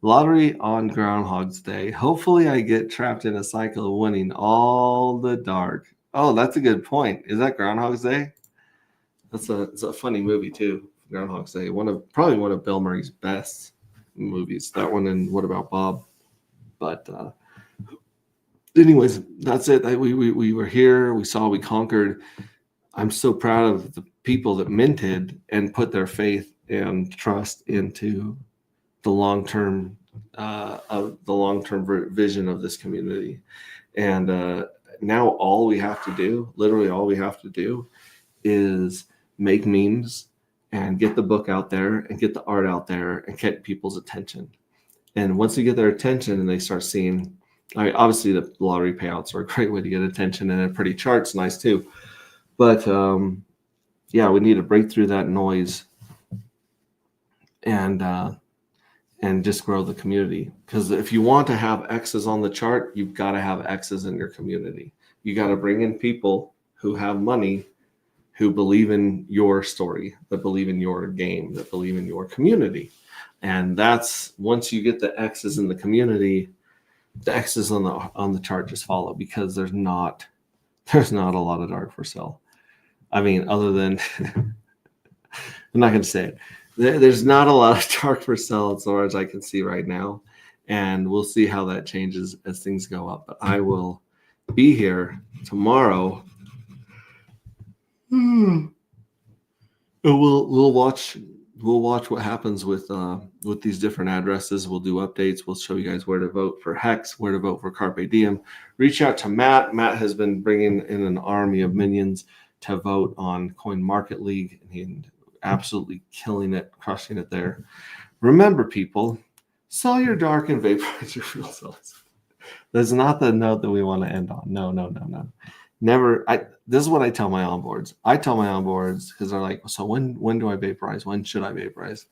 Lottery on Groundhog's Day. Hopefully I get trapped in a cycle of winning all the Dark. Oh, that's a good point. Is that Groundhog's Day? It's a funny movie too. Groundhog's Day. Probably one of Bill Murray's best movies. That one and What About Bob? But anyways, that's it. We were here. We conquered. I'm so proud of the people that minted and put their faith and trust into the long-term vision of this community. And now all we have to do, literally all we have to do, is make memes and get the book out there and get the art out there and get people's attention. And once we get their attention and they start seeing, obviously the lottery payouts are a great way to get attention, and a pretty chart's nice too. But yeah, we need to break through that noise and just grow the community. Because if you want to have X's on the chart, you've got to have X's in your community. You got to bring in people who have money, who believe in your story, that believe in your game, that believe in your community. And that's, once you get the X's in the community, the X's on the chart just follow, because there's not a lot of Dark for sale. I mean, other than I'm not going to say it. There's not a lot of Dark for sale as far as I can see right now, and we'll see how that changes as things go up. But I will be here tomorrow. And we'll watch what happens with these different addresses. We'll do updates. We'll show you guys where to vote for Hex, where to vote for Carpe Diem. Reach out to Matt. Matt has been bringing in an army of minions to vote on Coin Market League, and he's absolutely killing it, crushing it there. Remember, people, sell your Dark and vaporize your fuel cells. That's not the note that we want to end on. No. Never. This is what I tell my onboards. I tell my onboards, because they're like, so when do I vaporize? When should I vaporize?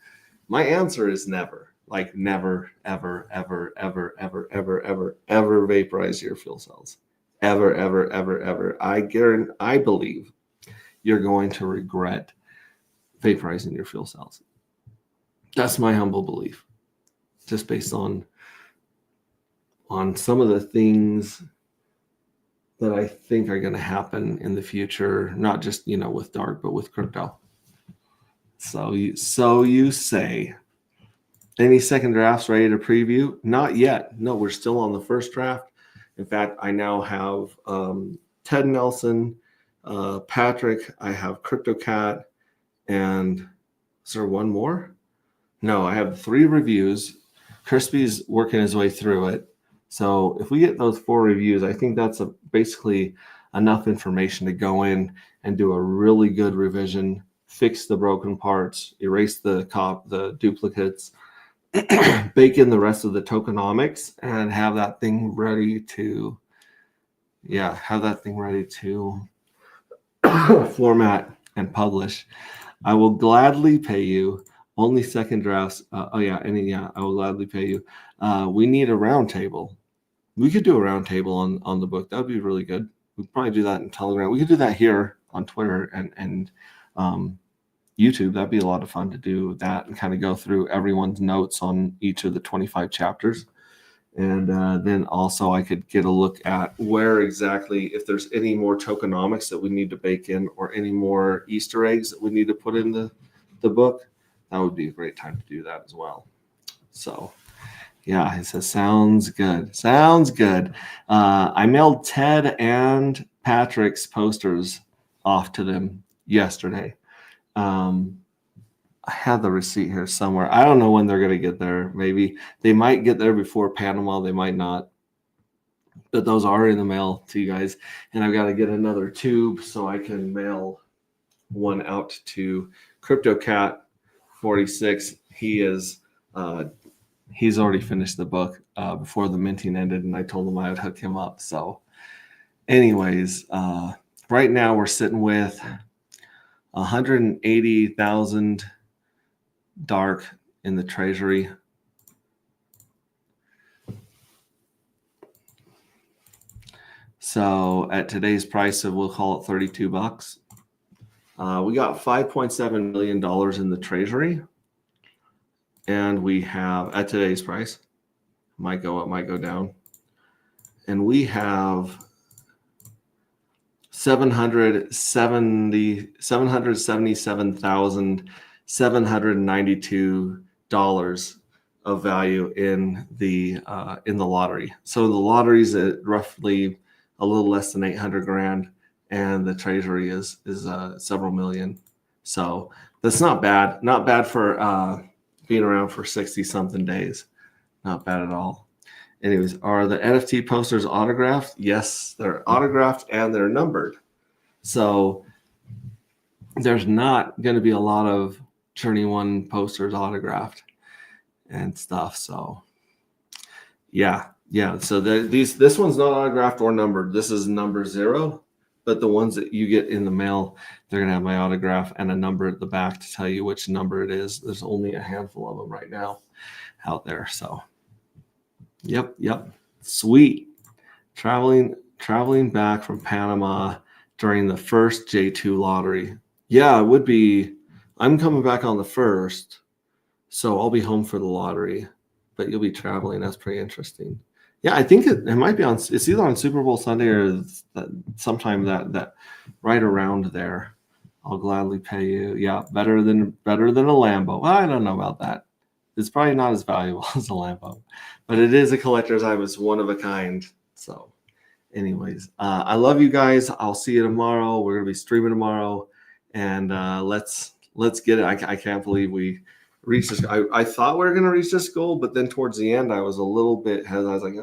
My answer is never. Like never, ever, ever, ever, ever, ever, ever, ever vaporize your fuel cells. Ever, ever, ever, ever. I believe you're going to regret vaporizing your fuel cells. That's my humble belief, just based on some of the things that I think are going to happen in the future, not just, with Dark, but with crypto. So you say. Any second drafts ready to preview? Not yet. No, we're still on the first draft. In fact, I now have Ted Nelson, Patrick, I have CryptoCat, And is there one more? No, I have 3 reviews. Crispy's working his way through it. So if we get those 4 reviews, I think that's basically enough information to go in and do a really good revision, fix the broken parts, erase the duplicates, bake in the rest of the tokenomics, and have that thing ready to, format and publish. I will gladly pay you. Only second drafts. I will gladly pay you. We need a round table. We could do a round table on the book. That would be really good. We'd probably do that in Telegram. We could do that here on Twitter and YouTube. That'd be a lot of fun to do that and kind of go through everyone's notes on each of the 25 chapters. And then also I could get a look at where exactly, if there's any more tokenomics that we need to bake in or any more Easter eggs that we need to put in the book. That would be a great time to do that as well. So, yeah, it says, sounds good. Sounds good. I mailed Ted and Patrick's posters off to them yesterday. I have the receipt here somewhere. I don't know when they're going to get there. Maybe they might get there before Panama. They might not. But those are in the mail to you guys. And I've got to get another tube so I can mail one out to CryptoCat 46. He's already finished the book before the minting ended, and I told him I would hook him up. So anyways, right now we're sitting with 180,000 dark in the treasury. So at today's price, we'll call it $32. We got $5.7 million in the treasury. And we have, at today's price, might go up, might go down. And we have $777,792 of value in the lottery. So the lottery's at roughly a little less than 800 grand, and the treasury is several million. So that's not bad. Not bad for being around for 60 something days. Not bad at all. Anyways, are the NFT posters autographed? Yes, they're autographed and they're numbered. So there's not going to be a lot of Journey 1 posters autographed and stuff. So yeah. So this one's not autographed or numbered. This is number 0. But the ones that you get in the mail, they're going to have my autograph and a number at the back to tell you which number it is. There's only a handful of them right now out there. So, yep. Sweet. Traveling back from Panama during the first J2 lottery. Yeah, it would be. I'm coming back on the 1st, so I'll be home for the lottery. But you'll be traveling. That's pretty interesting. Yeah, I think it might be on. It's either on Super Bowl Sunday or sometime that right around there. I'll gladly pay you. Yeah, better than a Lambo. Well, I don't know about that. It's probably not as valuable as a Lambo, but it is a collector's item. It's one of a kind. So, anyways, I love you guys. I'll see you tomorrow. We're gonna be streaming tomorrow, and let's get it. I can't believe we reach this. I thought we were going to reach this goal, but then towards the end, I was a little bit hesitant. I was like,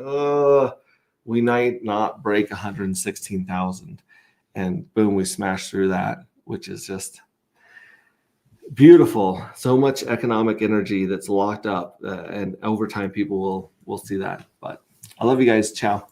we might not break 116,000. And boom, we smashed through that, which is just beautiful. So much economic energy that's locked up, and over time, people will see that. But I love you guys. Ciao.